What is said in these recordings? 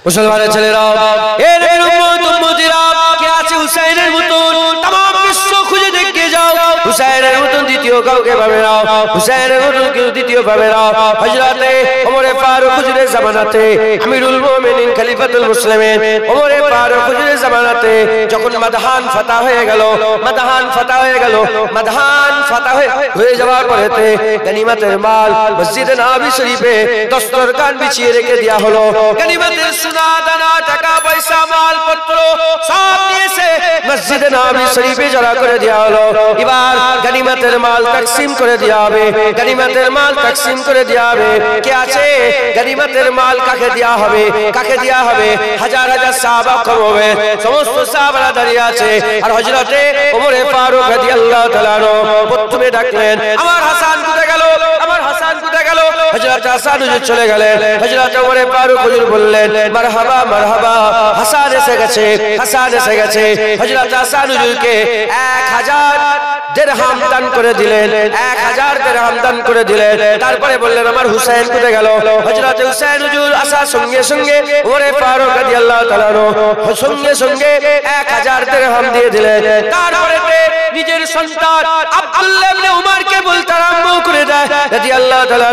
মুসলমানের ছেলেরা, এর উম্মতিরা কে আছে হুসাইনের মতন? तमाम বিশ্ব খুঁজে দেখে যাও, হুসাইনের মতন দ্বিতীয় কাউকে পাবে না, হুসাইনের মতন কেউ দ্বিতীয় পাবে না। হযরতে ওমর ফারুক হুজুরের জামানাতে, আমিরুল মুমিনিন খলিফাতুল মুসলিমিন ওমর ফারুক হুজুরের জামানাতে যখন মাদহান ফাতা হয়ে গেল, মাদহান ফাতা হয়ে যাওয়ার পরেতে গনিমতের মাল মসজিদে নববী শরীফে দস্তরখান বিছিয়ে রেখে দেয়া হলো। গনিমতের সোনা দানা টাকা পয়সা মাল পত্র সব নিয়েছে মসজিদে নববী শরীফে জড়া করে দেয়া হলো। এবার গনিমতের মাল তাকসীম করে দেয়া হবে, গনিমতের মাল তাকসীম করে দেয়া হবে। কে আছে গনিমতের মাল কাকে দেয়া হবে, কাকে দেয়া হবে? হাজার হাজার সাহাবা কম হবে, সমস্ত সাহাবারা দাঁড়িয়ে আছে। আর হযরতে ওমর ফারুক রাদিয়াল্লাহু তাআলা প্রথমে ডাকলেন, আমার হাসান কোথায় গেল, আমার হাসান কোথায় গেল? হযরত হাসান হুজুর চলে গেলেন। হযরত ওমর ফারুক হুজুর বললেন, মারহাবা মারহাবা, হাসান এসে গেছে, হাসান এসে গেছে। হযরত হাসান হুজুরকে 1000 দিরহাম দান করে দিলেন, 1000 দিরহাম দান করে দিলেন। তারপরে বললেন, আমার হুসাইন কোথায় গেল? হযরত হুসাইন হুজুর আসার সঙ্গে সঙ্গে ওমর ফারুক রাদিয়াল্লাহু তাআলা সঙ্গে সঙ্গে 1000 দিরহাম দিয়ে দিলেন। তারপরে নিজের সন্তান আব্দুল্লাহ ইবনে উমরকে বলতে আরম্ভ করে দেয় রাদিয়াল্লাহু তাআলা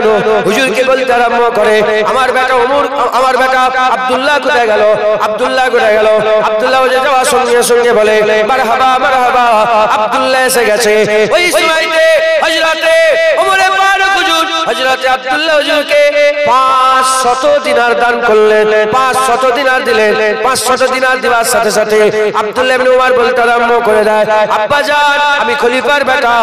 হুজুরকে বলতে আরম্ভ করে, আমার বেটা ওমর, আমার বেটা আব্দুল্লাহ কোথায় গেল, আব্দুল্লাহ কোথায় গেল? আব্দুল্লাহ যাওয়ার সঙ্গে সঙ্গে বলে, মারহাবা মারহাবা, আব্দুল্লাহ এসে গেছে। ওই সময়তে হযরতে ওমর ফারুক হুজুর হযরতে আব্দুল্লাহ হুজুরকে 500 দিনার দান করলেন, 500 দিনার দিলেন। 500 দিনার দেওয়ার সাথে সাথে আব্দুল্লাহ ইবনে উমর বলতে আরম্ভ করে দেয়, আব্বাজান আমি খলিফার বেটা।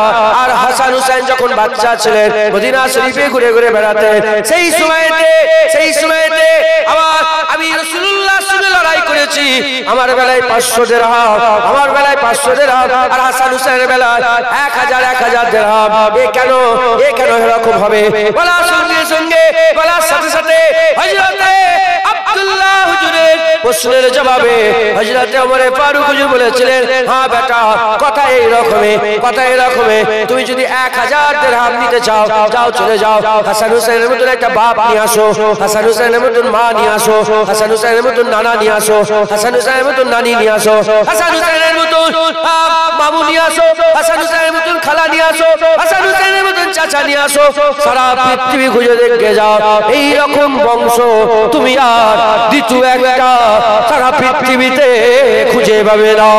আর হাসান হুসাইন যখন বাচ্চা ছিলেন মদিনা শরীফে ঘুরে ঘুরে বেড়াতেন, সেই সময়তে আমি রাসূলুল্লাহর সঙ্গে লড়াই করেছি। আমার বেলায় 500 দিরহাম, আমার বেলায় 500 দিরহাম, আর হাসান হুসাইনের বেলায় 1000 দিরহাম। এ কেন এরকম হবে? বলার সঙ্গে সঙ্গে, বলার সাথে সাথে হযরতে আব্দুল্লাহ হুজুরের প্রশ্নের জবাবে হযরতে ওমর ফারুক হুজুর বলেছিলেন, হ্যাঁ বেটা, কথা এই রকমে, তুমি যদি 1000 দিরহাম নিতে চাও, যাও চলে যাও, হাসান হুসাইনের মতন একটা বাপ নিয়ে আসো, হাসান হুসাইনের মতন মা নিয়ে আসো, হাসান হুসাইনের মতন নানা নিয়ে আসো, হাসান হুসাইনের মতন নানি নিয়ে আসো, হাসান হুসাইনের মতন মামু নিয়ে আসো, হাসান হুসাইনের মতন খালা নিয়ে আসো, হাসান হুসাইনের মতন চাচা নিয়ে আসো। সারা পৃথিবী খুঁজে দেখে যাও, এই রকম বংশ তুমি আর দ্বিতীয় একটা সারা পৃথিবীতে খুঁজে পাবে না।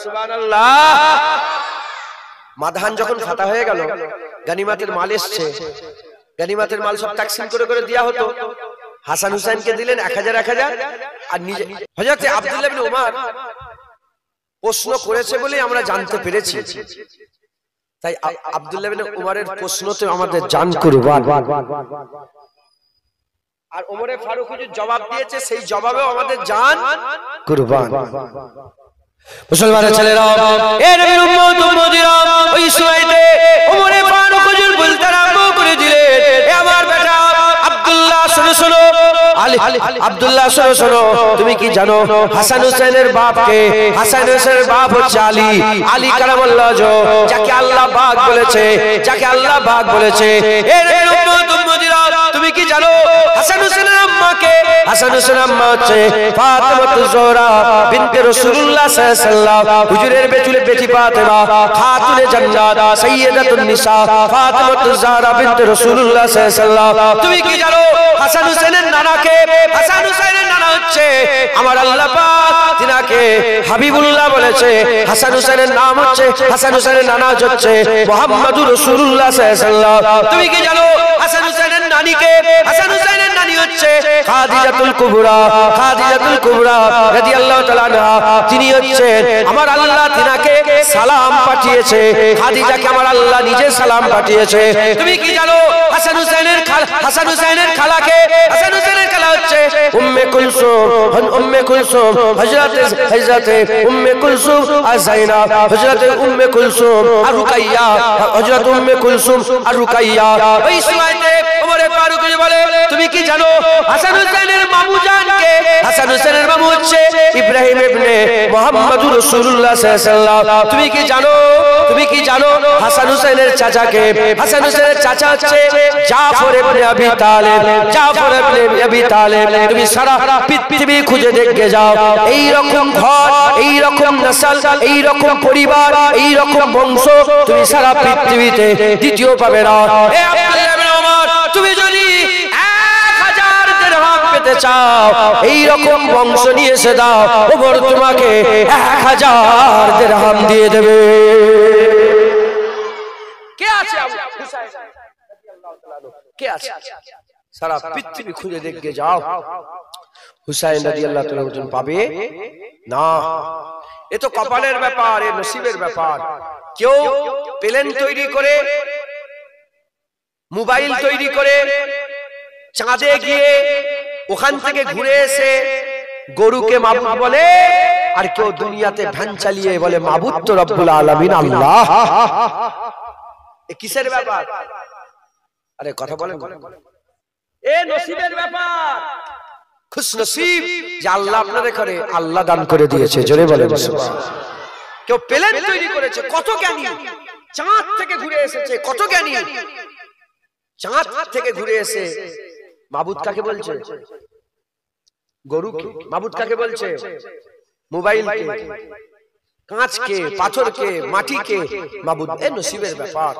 সুবহানাল্লাহ। মাদহান যখন ফাতা হয়ে গেল, গনিমতের মাল এসছে, গনিমতের মাল সব তাকসীম করে করে দেয়া হতো। হাসান হুসাইনকে দিলেন 1000 আর নিজে হযরতে আব্দুল্লাহ ইবনে উমর প্রশ্ন করেছে বলে আমরা জানতে পেরেছি। তাই আব্দুল্লাহ ইবনে উমরের প্রশ্নতে আমাদের জান কুরবান। আর ওমর ফারুক হুজুর জবাব দিয়েছে, সেই জবাবেও আমাদের জান কুরবান। মুসলমানের ছেলেরা, এর উম্মতিরা, ওই সময়তে ওমর ফারুক হুজুর বলতে আরম্ভ করে দিলেন, এ আমার বেটা আব্দুল্লাহ, শোনো আব্দুল্লাহ শোনো, তুমি কি জানো হাসান হুসাইনের বাপ কে? হাসান হুসাইনের বাপ হচ্ছে আলী, আলী কারামাল্লাহ যাকে আল্লাহ পাক বলেছে, যাকে আল্লাহ পাক বলেছে। এর উম্মতিরা, তুমি কি জানো হাসান হুসাইনের আম্মা কে? হাসান হুসাইনের আম্মা হচ্ছে ফাতেমাতুজ জোহরা বিনতে রাসূলুল্লাহ সাল্লাল্লাহু আলাইহি ওয়াসাল্লাম, হুজুরের বেটি ফাতেমা, খাতুনে জান্নাত, সাইয়্যিদাতুন নিসা, ফাতেমাতুজ জোহরা বিনতে রাসূলুল্লাহ সাল্লাল্লাহু আলাইহি ওয়াসাল্লাম। তুমি কি জানো হাসান হুসাইনের নানা কে? হাসান হুসাইনের নানা হচ্ছে আমার আল্লাহ পাক তিনাকে হাবিবুল্লাহ বলেছে। হাসান হুসাইনের নাম হচ্ছে, হাসান হুসাইনের নানা হচ্ছে মুহাম্মাদুর রাসূলুল্লাহ সাল্লাল্লাহু আলাইহি ওয়াসাল্লাম। তুমি কি জানো হাসান হুসাইনের নানি কে? হাসান হুসাইনের নানি হচ্ছে খাদিজাতুল কুবরা, খাদিজাতুল কুবরা রাদিয়াল্লাহু তাআলা আনহা। তিনি হচ্ছেন আমার আল্লাহ তিনাকে সালাম পাঠিয়েছে, খাদিজাকে আমার আল্লাহ নিজে সালাম পাঠিয়েছে। তুমি কি জানো হাসান হুসাইনের খালা কে? হাসান হুসাইনের খালা হচ্ছে উম্মে কুলসুম, হযরতে উম্মে কুলসুম আর যায়নাব, হযরতে উম্মে কুলসুম আর রুকাইয়া, হযরত উম্মে কুলসুম আর রুকাইয়া। ওই সময়তে ওমর ফারুক বলে, তুমি কি জানো হাসান হুসাইনের মামু জানকে? হাসান হুসাইনের মামু হচ্ছে ইব্রাহিম ইবনে মুহাম্মদুর রাসূলুল্লাহ সাল্লাল্লাহু আলাইহি ওয়াসাল্লাম। তুমি কি জানো? তুমি কি জানো হাসান হুসাইনের চাচাকে? হাসান হুসাইনের চাচা হচ্ছে জাফর ইবনে আবি তালেব। জাফর ইবনে আবি তালেব তুমি সারা পৃথিবী খুঁজে দেখে যাও, এই রকম ঘর, এই রকম নসল, এই রকম পরিবার, এই রকম বংশ তুমি সারা পৃথিবীতে দ্বিতীয় পাবে না। এ আব্দুল্লাহ ইবনে ওমর, তুমি যদি 1000 দিরহাম পেতে চাও, এই রকম বংশ নিয়ে এসে দাও, ওমর তোমাকে 1000 দিরহাম দিয়ে দেবে। কে আছে? আবু হুসাইন রাদিয়াল্লাহু তাআলা কে আছে? সারা পৃথিবী খুঁজে দেখে যাও, হুসাইন রাদিয়াল্লাহু তাআলা ওজন পাবে না। এ তো কপালের ব্যাপার, এ নসিবের ব্যাপার। কেউ প্লেন তৈরি করে, মোবাইল তৈরি করে, চাঁদে গিয়ে ওখান থেকে ঘুরে এসে গরুকে মাবুদ বলে, আর কেউ দুনিয়াতে ভ্যান চালিয়ে বলে মাবুদ তো রব্বুল আলামিন আল্লাহ। এ কিসের ব্যাপার? আরে কথা বলেন। এ নসিবের ব্যাপার। খুশনসিব যে আল্লাহ আপনাদের করে আল্লাহ দান করে দিয়েছে, জোরে বলেন সুবহানাল্লাহ। কেউ প্লেন তৈরি করেছে, কত জ্ঞানী, চাঁদ থেকে ঘুরে এসেছে, কত জ্ঞানী, চাঁদ থেকে ঘুরে এসে মাবুদ কাকে বলছে? গরুকে। মাবুদ কাকে বলছে? মোবাইলকে, কাঁচকে, পাথরকে, মাটিকে মাবুদ। এ নসিবের ব্যাপার।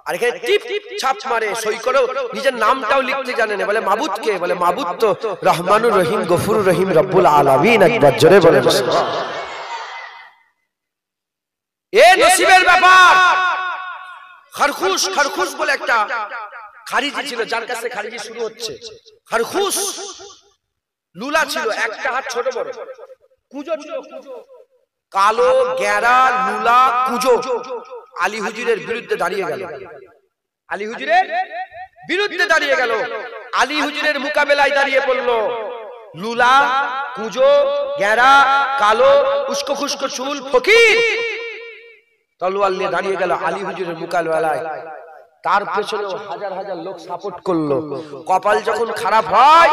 আর এখানে টিপ ছাপ মারে, সই করেও নিজের নামটাও লিখতে জানে না, বলে মাবুদকে, বলে মাবুদ তো রহমানুর রহিম গফুরুর রহিম রব্বুল আলামিন। একবার জোরে বলেন সুবহানাল্লাহ। এ নসিবের ব্যাপার। খরখুশ, খরখুশ বলে একটা খারিজি ছিল, যার কাছে খারিজি শুরু হচ্ছে। খরখুশ লুলা ছিল, একটা হাত ছোট বড়, কুজো ছিল, কালো গেরা লুলা কুজো আলী হুজুরের বিরুদ্ধে দাঁড়িয়ে গেল। আলী হুজুরের বিরুদ্ধে দাঁড়িয়ে গেল, আলী হুজুরের মোকাবেলায় দাঁড়িয়ে পড়লো লুলা কুজো গেরা কালো উস্কো খুস্কো চুল ফকির, তলোয়ার নিয়ে দাঁড়িয়ে গেল আলী হুজুরের মোকাবেলায়। তার পেছনে হাজার হাজার লোক সাপোর্ট করলো। কপাল যখন খারাপ হয়,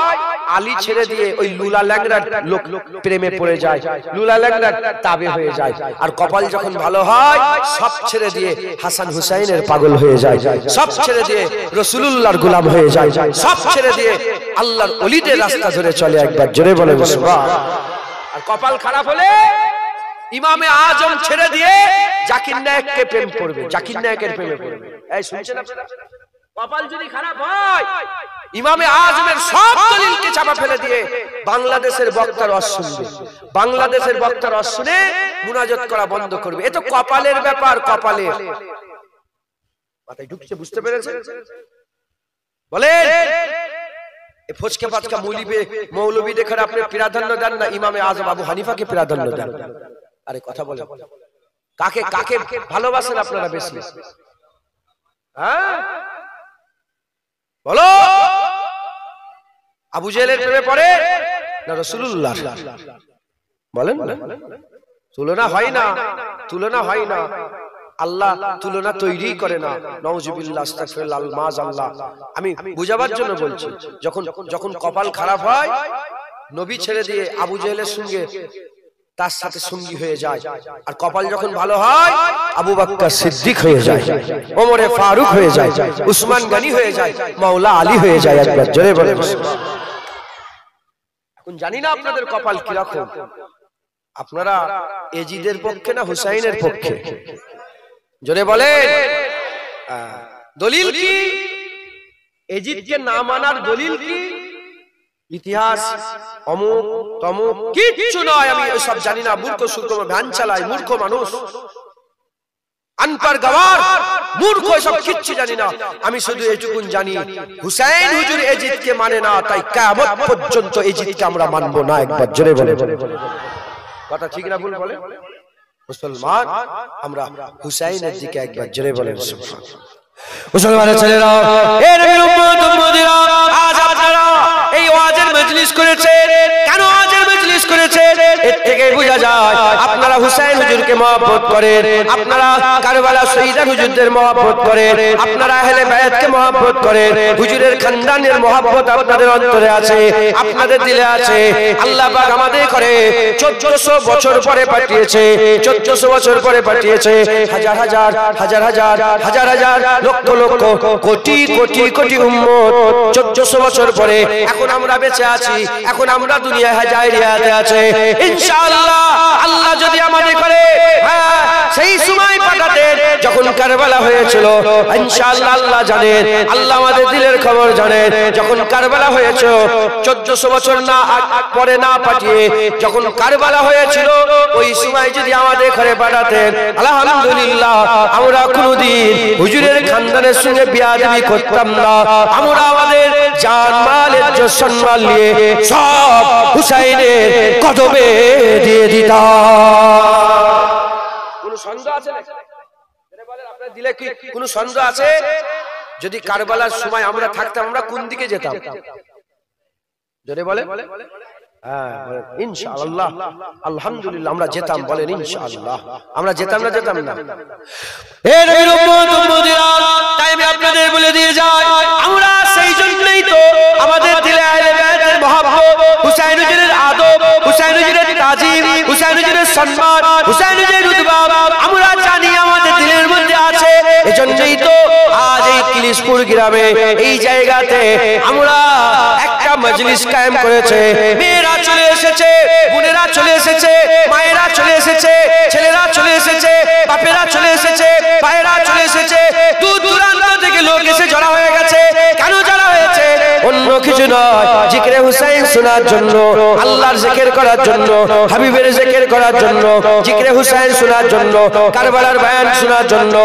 আলী ছেড়ে দিয়ে ওই লুলা ল্যাংড়ার লোক প্রেমে পড়ে যায়, লুলা ল্যাংড়ার তাবে হয়ে যায়। আর কপাল যখন ভালো হয়, সব ছেড়ে দিয়ে হাসান হুসাইনের পাগল হয়ে যায়, সব ছেড়ে দিয়ে রাসূলুল্লাহর গোলাম হয়ে যায়, সব ছেড়ে দিয়ে আল্লাহর ওলিদের রাস্তা ধরে চলে। একবার জোরে বলেন সুবহানাল্লাহ। আর কপাল খারাপ হলে ইমামে আজম ছেড়ে দিয়ে জাকির নায়েককে প্রেম করবে, জাকির নায়েকের প্রেমে পড়বে। এই শুনছেন আপনারা? কপাল যদি খারাপ হয়, ইমামে আজমের সব দলিলকে চাপা ফেলে দিয়ে বাংলাদেশের বক্তার ওয়াজ শুনবে, বাংলাদেশের বক্তার ওয়াজ শুনে মুনাজাত করা বন্ধ করবে। এ তো কপালের ব্যাপার, কপালের। মাথায় ঢুকছে, বুঝতে পেরেছেন? বলেন, এ ফচকে ফাচকা মৌলবী দেখে আপনি প্রাধান্য দেন না ইমামে আজম আবু হানিফাকে প্রাধান্য দেন? আরে কথা বলে, কাকে কাকে ভালোবাসেন আপনারা বেশি? হ্যাঁ বলো, আবু জেহেলের প্রেমে পড়ে না রাসূলুল্লাহ? বলেন, তুলনা হয় না, তুলনা হয় না। আল্লাহ তুলনা তৈরি করে না। নাউজুবিল্লাহ, আস্তাগফিরুল্লাহ, মাআযাল্লাহ। আমি বুঝাবার জন্য বলছি, যখন যখন কপাল খারাপ হয়, নবী ছেড়ে দিয়ে আবু জেহেলের সঙ্গে তার সাথে সঙ্গী হয়ে যায়। আর কপাল যখন ভালো হয়, আবু বকর সিদ্দিক হয়ে যায়, ওমরে ফারুক হয়ে যায়, উসমান গনি হয়ে যায়, মাওলা আলী হয়ে যায়। একবার জোরে বলেন। এখন জানি না আপনাদের কপাল কি রকম। আপনারা এজিদের পক্ষে না হুসাইনের পক্ষে? জোরে বলেন। দলিল কি? এজিদকে না মানার দলিল কি? ইতিহাস অমুক তমুক কিচ্ছু নয়, আমি সব জানি না। মূর্খ সুর্খ ভ্যান চালাই, মূর্খ মানুষ, আনপার গওয়ার মূর্খ, সব কিচ্ছু জানি না। আমি শুধু এইটুকুন জানি, হুসাইন হুজুর এজিদকে মানে না, তাই কিয়ামত পর্যন্ত এজিদকে আমরা মানবো না। একবার জোরে বলে। কথা ঠিক না ভুল বলে? মুসলমান আমরা হুসাইনের দিকে একবার জোরে বলেন সুবহানাল্লাহ। মুসলমানের ছেলেরা, এ নবীর উম্মত উম্মতিরা, আজ আপনারা এই ওয়াজের মজলিস করেছে। কেন ওয়াজের মজলিস করেছে? এর থেকে বোঝা যায় আপনারা আপনারা হুসাইন হুজুরকে মহব্বত করেন, আপনারা কারবালা শহীদ হুজুরদের মহব্বত করেন, আপনারা আহলে বায়াতকে মহব্বত করেন, হুজুরের খানদানের মহব্বত আপনাদের অন্তরে আছে, আপনাদের দিলে আছে। আল্লাহ পাক আমাদের করে 1400 বছর পরে পাঠিয়েছে, 1400 বছর পরে পাঠিয়েছে। হাজার হাজার হাজার হাজার হাজার হাজার লক্ষ লক্ষ কোটি কোটি কোটি উম্মত 1400 বছর পরে এখন আমরা বেঁচে আছি, এখন আমরা দুনিয়ায় হাজারিয়াতে আছে। ইনশাআল্লাহ আল্লাহ যদি আমাদের করে সেই সময় পাঠাতেন যখন কারবালা হয়েছিল, ইনশাআল্লাহ আল্লাহ জানেন, আল্লাহ আমাদের দিলের খবর জানেন। যখন কারবালা হয়েছিল 1400 বছর না পরে না পাঠিয়ে যখন কারবালা হয়েছিল, ওই সময় যদি আমাদের ঘরে পাঠাতেন, আলহামদুলিল্লাহ আমরা কোনদিন হুজুরের খানদানের সঙ্গে বিয়াদবি করতাম না, আমরা আমাদের জান মাল ইজ্জত সম্মান নিয়ে সব হুসাইনের কদমে দিয়ে দিতাম। কোনো সন্দেহ আছে? আপনার দিলে কি কোনো সন্দেহ আছে? যদি কারবালার সময় আমরা থাকতাম, আমরা কোন দিকে যেতাম? যদি বলে ইনশাআল্লাহ, আলহামদুলিল্লাহ আমরা যেতাম। বলেন ইনশাআল্লাহ আমরা যেতাম না? যেতাম না? হে নবীর উম্মত উম্মতিরা, তাই আমি আপনাদের বলে দিয়ে যাই, আমরা সেই জন্যই তো আমাদের দিলে আহলে বায়াতের মহব্বত, হুসাইন হুজুরের আদব, হুসাইন হুজুরের তাজিম, হুসাইন হুজুরের সম্মান, হুসাইন হুজুরের রুতবা আমরা জানি আমাদের দিলের মধ্যে আছে। এজন্যই তো আজ এই কিলিশপুর গ্রামে এই জায়গাতে আমরা একটা মজলিস কায়েম করেছে। মেয়েরা চলে এসেছে, বোনেরা চলে এসেছে, মায়েরা চলে এসেছে, ছেলেরা চলে এসেছে, বাপেরা চলে এসেছে, ভাইয়েরা চলে এসেছে, দূর দূরান্ত থেকে লোক এসে জড়া হয়ে গেছে। কেন জড়া হয়েছে? অন্য কিছু নয়, জিকিরে হুসাইন শোনার জন্য, আল্লাহর জিকির করার জন্য, হাবিবের জিকির করার জন্য, জিকিরে হুসাইন শোনার জন্য, কারবালার বয়ান শোনার জন্য।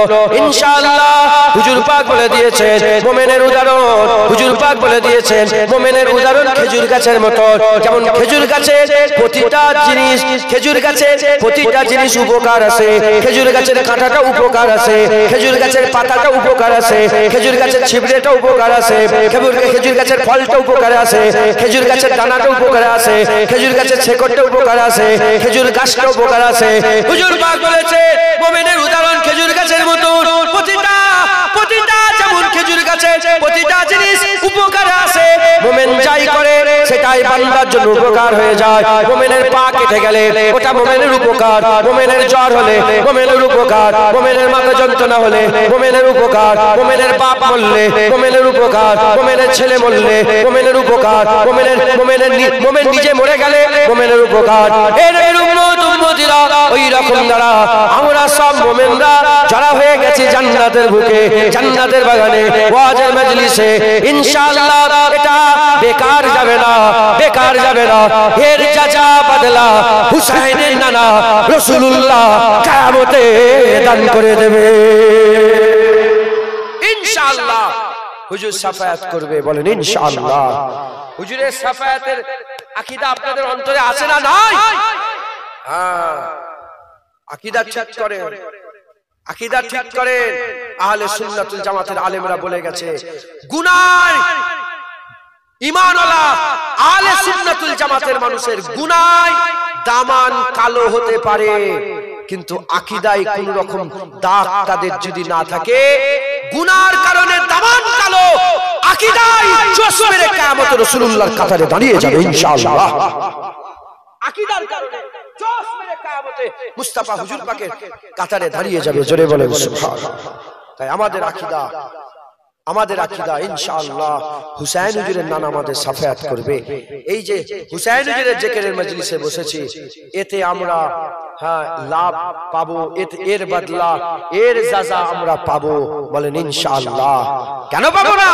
ইনশাআল্লাহ হুজুর পাক বলে দিয়েছেন মুমিনের উদাহরণ, হুজুর পাক বলে দিয়েছেন মুমিনের উদাহরণ খেজুর গাছের মতো। যেমন খেজুর গাছের প্রতিটা জিনিস, খেজুর গাছের প্রতিটা জিনিস উপকার আছে, খেজুর গাছের কাঁটাটা উপকার আছে, খেজুর গাছের পাতাটা উপকার আছে, খেজুর গাছের ছিবড়েটা উপকার আছে, খেজুর গাছের ফলটা উপকার আছে, খেজুর গাছের দানাটা উপকার আছে, খেজুর গাছের শেকড়টা উপকার আছে, খেজুর গাছটা উপকার আছে। হুজুর পাক বলেছে মুমিনের উদাহরণ খেজুর গাছের মতো। প্রতিটা যেমন খেজুর গাছের প্রতিটা জিনিস উপকার আছে, মুমিন যাই করে সেটাই বান্দার জন্য উপকার হয়ে যায়। মুমিনের পা কেটে গেলে ওটা মুমিনের উপকার, মুমিনের জ্বর হলে মুমিনের উপকার, মুমিনের মাথা যন্ত্রণা হলে মুমিনের উপকার, মুমিনের বাপ মরলে মুমিনের উপকার, মুমিনের ছেলে মরলে মুমিনের উপকার, মুমিন নিজে মরে গেলে মুমিনের উপকার। এর উম্মত উম্মতিরা ওই রকম দ্বারা আমরা সব মুমিনরা যারা হয়ে গেছি জান্নাতের বুকে, জান্নাতের বাগানে, ওয়াজের মজলিসে। ইনশাআল্লাহ এটা বেকার যাবে না, বেকার যাবে না। এর জাযা বদলা হুসাইনের নানা রাসূলুল্লাহ কিয়ামতে দান করে দেবে ইনশাআল্লাহ। হুজুর শাফায়াত করবে, বলেন ইনশাআল্লাহ। হুজুরের শাফায়াতের আকীদা আপনাদের অন্তরে আছে না নাই? হ্যাঁ, আকীদা ঠিক করেন, আকীদা ঠিক করেন। আহলে সুন্নাতুল জামাতের আলেমরা বলে গেছে গুনাহ ঈমানওয়ালা আহলে সুন্নাতুল জামাতের মানুষের গুনাহ দামান কালো হতে পারে, কিন্তু আকীদায় কোন রকম দাগ তাদের যদি না থাকে, গুনার কারণে দামান কালো, আকীদায় জোশ মেরে কিয়ামতে রাসূলুল্লাহর কাতারে দাঁড়িয়ে যাবে ইনশাআল্লাহ। আকীদার কারণে জোশ মেরে কিয়ামতে মুস্তাফা হুজুর পাকের কাতারে দাঁড়িয়ে যাবে। জোরে বলেন সুবহানাল্লাহ। তাই আমাদের আকীদা, আমাদের আকীদা ইনশাআল্লাহ হুসাইন হুজুরের নানা আমাদের শাফায়াত করবে। এই যে হুসাইন হুজুরের জিকিরের মজলিসে বসেছি, এতে আমরা লাভ পাবো, এর বদলা, এর জাযা আমরা পাবো। বলেন ইনশাআল্লাহ। কেন পাবো না?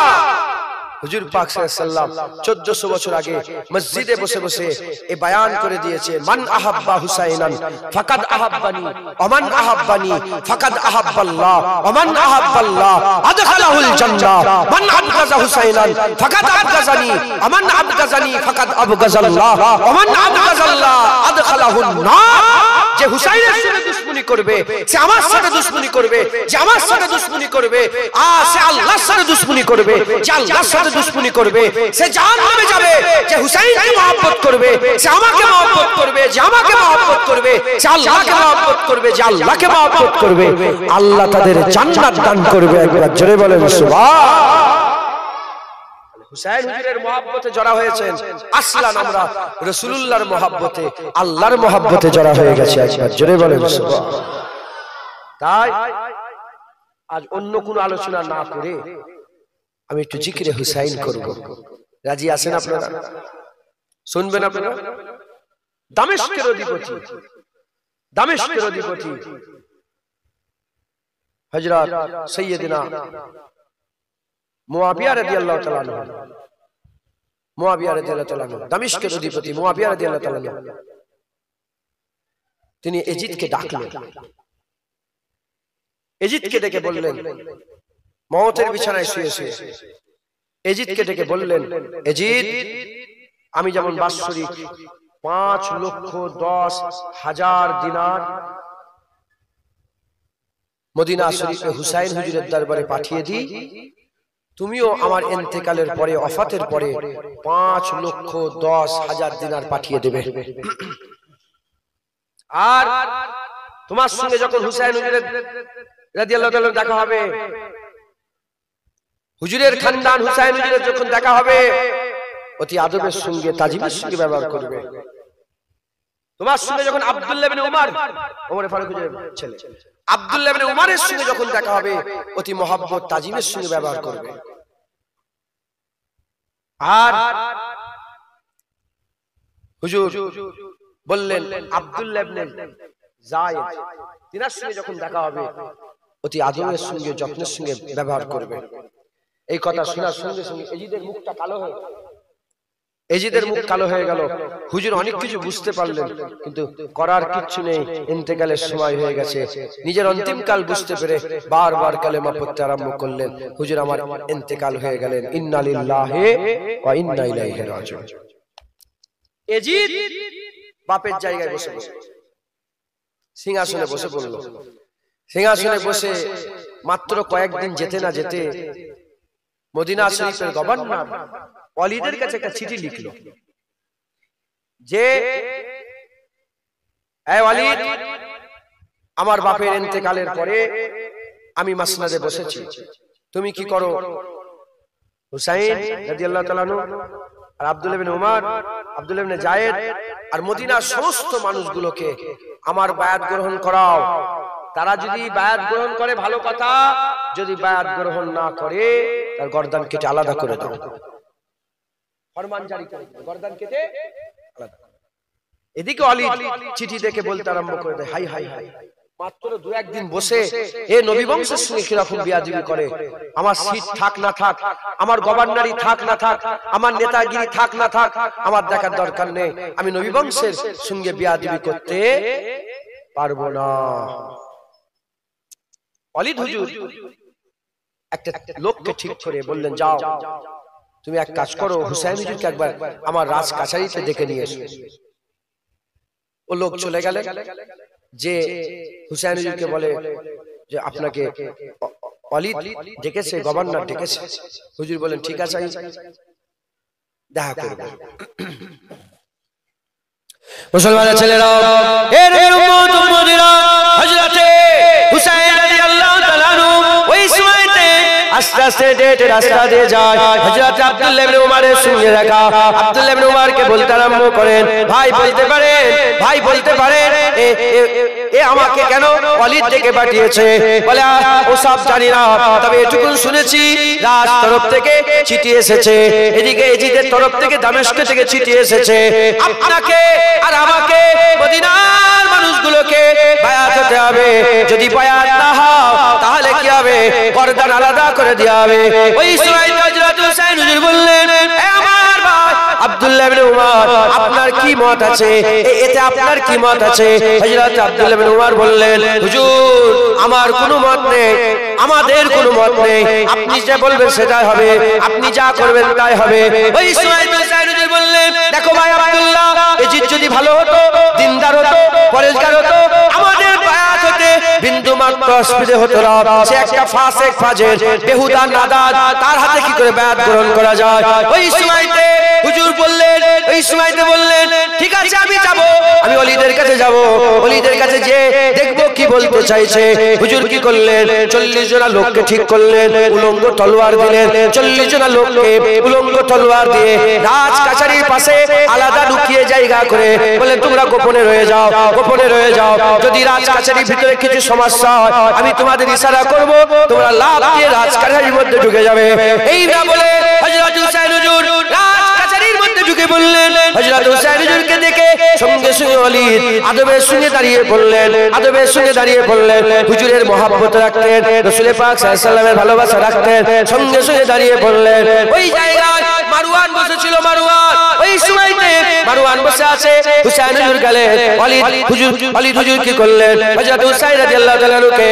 হুজুর পাক সাল্লাল্লাহু আলাইহি ওয়াসাল্লাম 1400 বছর আগে মসজিদে বসে বসে এই বয়ান করে দিয়েছে, মান আহাব্বা হুসাইনান ফাকাদ আহাব্বানি ওয়া মান আহাব্বানি ফাকাদ আহাব্বাল্লাহ ওয়া মান আহাব্বাল্লাহ আদখালাহুল জান্নাহ, মান আবগাযা হুসাইনান ফাকাদ আবগাযানি ওয়া মান আবগাযানি ফাকাদ আবগাযাল্লাহ ওয়া মান আবগাযাল্লাহ আদখালাহুন নার। যে হুসাইনের সাথে দুশমনি করবে, সে আমার সাথে দুশমনি করবে, যে আমার সাথে দুশমনি করবে, সে আল্লাহর সাথে দুশমনি করবে, যে আল্লাহর সাথে দুশমনি করবে, সে জাহান্নামে যাবে। যে হুসাইনকে মহব্বত করবে, সে আমাকে মহব্বত করবে, যে আমাকে মহব্বত করবে, সে আল্লাহকে মহব্বত করবে, যে আল্লাহকে মহব্বত করবে, আল্লাহ তাদের জান্নাত দান করবে। একবার জোরে বলেন সুবহান। হুসাইন হুজুরের মহব্বতে জড়া হয়েছেন, আসলান আমরা রাসূলুল্লাহর মহব্বতে, আল্লাহর মহব্বতে জড়া হয়ে গেছে। একবার জোরে বলেন সুবহান। তাই আজ অন্য কোনো আলোচনা না করে আমি একটু জিকিরে হুসাইন করব। রাজি আছেন আপনারা? শুনবেন আপনারা? দামেস্কের অধিপতি, দামেস্কের অধিপতি হযরত সাইয়্যিদিনা মুআবিয়া রাদিয়াল্লাহু তাআলা আনহু, মুআবিয়া রাদিয়াল্লাহু তাআলা আনহু, দামেস্কের অধিপতি মুআবিয়া রাদিয়াল্লাহু তাআলা আনহু, তিনি এজিদকে ডাকলেন। এজিদকে ডেকে বললেন, মওতের বিছানায় শুয়ে শুয়ে এজিদকে ডেকে বললেন, এজিদ, আমি যেমন বাৎসরিক 5,10,000 দিনার মদিনা শরীফে হুসাইন হুজুরের দরবারে পাঠিয়ে দিই, তুমিও আমার ইন্তেকালের পরে, ওফাতের পরে 5,10,000 দিনার পাঠিয়ে দেবে। আর তোমার সঙ্গে যখন হুসাইন হুজুরের রাদিয়াল্লাহু তাআলা দেখা হবে, হুজুরের খানদান হুসাইন হুজুরের যখন দেখা হবে, অতি আদবের সঙ্গে, তাজিমের সঙ্গে ব্যবহার করবে। তোমার সঙ্গে যখন আব্দুল্লাহ ইবনে উমর, ওমর ফারুক হুজুরের ছেলে আব্দুল্লাহ ইবনে উমরের সঙ্গে যখন দেখা হবে, অতি মহব্বত, তাজিমের সঙ্গে ব্যবহার করবে। আর হুজুর বললেন, আব্দুল্লাহ ইবনে যায়েদ, তিনার সঙ্গে যখন দেখা হবে, অতি আদবের সঙ্গে, যত্নের সঙ্গে ব্যবহার করবে। এই কথা শোনার সঙ্গে সঙ্গে এজিদের মুখটা কালো হয়ে গেল। এজিদের মুখ কালো হয়ে গেল। হুজুর অনেক কিছু বুঝতে পারলেন, কিন্তু করার কিচ্ছু নেই, ইন্তেকালের সময় হয়ে গেছে। নিজের অন্তিম কাল বুঝতে পেরে বারবার কালেমা পড়তে আরম্ভ করলেন, হুজুর আমার ইন্তেকাল হয়ে গেলেন, ইন্না লিল্লাহি ওয়া ইন্না ইলাইহি রাজিউন। এজিদ বাপের জায়গায় বসে বসে সিংহাসনে বসে পড়ল। সিংহাসনে বসে মাত্র কয়েকদিন যেতে না যেতে মদিনা শরীফের গভর্নর ওয়ালিদের কাছে একটা চিঠি লিখলো যে, এই ওয়ালিদ, আমার বাপের ইন্তেকালের পরে আমি মাসনাদে বসেছি, তুমি কি করো? হুসাইন রাদিয়াল্লাহু তাআলা আনহু আর আব্দুল্লাহ ইবনে উমর, আব্দুল্লাহ ইবনে যায়েদ আর মদিনার সমস্ত মানুষগুলোকে আমার বায়াত গ্রহণ করাও। তারা যদি বায়াত গ্রহণ করে ভালো কথা, যদি বায়াত গ্রহণ না করে তার গর্দান কেটে আলাদা করে দাও। ফরমান জারি করে গর্দান কেটে আলাদা। এদিকে ওয়ালিদ চিঠি দেখে বলতে আরম্ভ করে দেয়, হাই হাই হাই, মাত্র 2-1 দিন বসে এ নবী বংশের সঙ্গে কিরকম বিয়াদবি করে। আমার সিট থাক না থাক, আমার গভর্নরি থাক না থাক, আমার নেতাগিরি থাক না থাক, আমার দেখার দরকার নেই, আমি নবী বংশের সঙ্গে বিয়াদবি করতে পারবো না। ওয়ালিদ হুজুর একটা লোককে ঠিক করে বললেন, যাও তুমি এক কাজ করো, হুসাইন হুজুরকে একবার আমার রাজ কাছারিতে ডেকে নিয়ে এসো। ও লোক চলে গেলেন, যে হুসাইন হুজুরকে বলে যে আপনাকে ওয়ালিদ ডেকেছে, গভর্নর ডেকেছে। হুজুর বলেন, ঠিক আছে, দেখা করব। মুসলমানের ছেলেরা, এর উম্মত উম্মতিরা, হযরতে হুসাইন রাদিয়াল্লাহু তাআলা আনহু ওই সময়তে আস্তে আস্তে ডেটে রাস্তা দিয়ে যায়। হযরত আব্দুল্লাহ ইবনে উমরের সঙ্গে দেখা। আব্দুল্লাহ ইবনে উমরকে বলতে আরম্ভ করেন, ভাই বলতে পারেন, ভাই বলতে পারেন এ আমাকে কেন ওয়ালিদ ডেকে পাঠিয়েছে? বলে, ও সব জানি না, তবে এটুকু শুনেছি রাজ তরফ থেকে চিঠি এসেছে, এদিকে এজিদের তরফ থেকে, দামেস্ক থেকে চিঠি এসেছে, আপনাকে আর আমাকে, মদিনার মানুষগুলোকে বায়াত হতে হবে। যদি বায়াত না হও তাহলে কি হবে? গর্দান আলাদা করে দেওয়া হবে। ওই সময় হযরত হুসাইন হুজুর বললেন, আমার ভাই আব্দুল্লাহ ইবনে উমর, আপনার কি মত আছে? এতে আপনার কি মত আছে? হযরত আব্দুল্লাহ ইবনে উমর বললেন, হুজুর আমার কোনো মত নেই, আমাদের কোনো মত নেই, আপনি যা বলবেন সেটাই হবে, আপনি যা করবেন তাই হবে। ওই সময় হুসাইন হুজুর বললেন, বললেন, দেখো ভাই আব্দুল্লাহ, এজিদ যদি ভালো হতো, দিনদার হতো, পরেশগার হতো, আমাদের বায়াত হতে বিন্দু মাত্র অসুবিধা হতো না। সে একটা ফাসিক ফাজির বেহুদা নাদান, তার হাতে কি করে বায়াত গ্রহণ করা যায়? ওই সময়তে হুজুর বললেন, ওই সময়তে বললেন, ঠিক আছে আমি যাব, আমি ওলিদের কাছে যাব, ওলিদের কাছে যে দেখবো কি বলতে চাইছে। হুজুর কি করলেন? 40 জন লোককে ঠিক করলেন, উলঙ্গ তলোয়ার দিলেন। 40 জন লোককে উলঙ্গ তলোয়ার দিয়ে রাজ কাছারির পাশে আলাদা লুকিয়ে জায়গা করে বলে, তোমরা গোপনে রয়ে যাও, গোপনে রয়ে যাও। যদি রাজ কাছারির ভিতরে কিছু সমস্যা হয়, আমি তোমাদের ইশারা করব, তোমরা লাফ দিয়ে রাজ কাছারির মধ্যে ঢুকে যাবে। এই না বলে হযরত হুসাইন হুজুর রাজ কাছারির মধ্যে ঢুকে বললেন। হযরত হুসাইন হুজুরকে দেখে সঙ্গে সঙ্গে ওলীদ আদবের সঙ্গে দাঁড়িয়ে পড়লেন, আদবের সঙ্গে দাঁড়িয়ে পড়লেন। হুজুরের মহব্বত রাখতেন, রাসূল পাক সাল্লাল্লাহু আলাইহি ওয়াসাল্লামের ভালোবাসা রাখতেন, সঙ্গে সঙ্গে দাঁড়িয়ে পড়লেন। ওই জায়গায় মারওয়ান বসেছিল, মারওয়ান ওই সময়তে মারওয়ান বসে আছে। হুসাইন হুজুর গেলেন, ওলীদ হুজুর কি করলেন? হযরত হুসাইন রাদিয়াল্লাহু তাআলা কে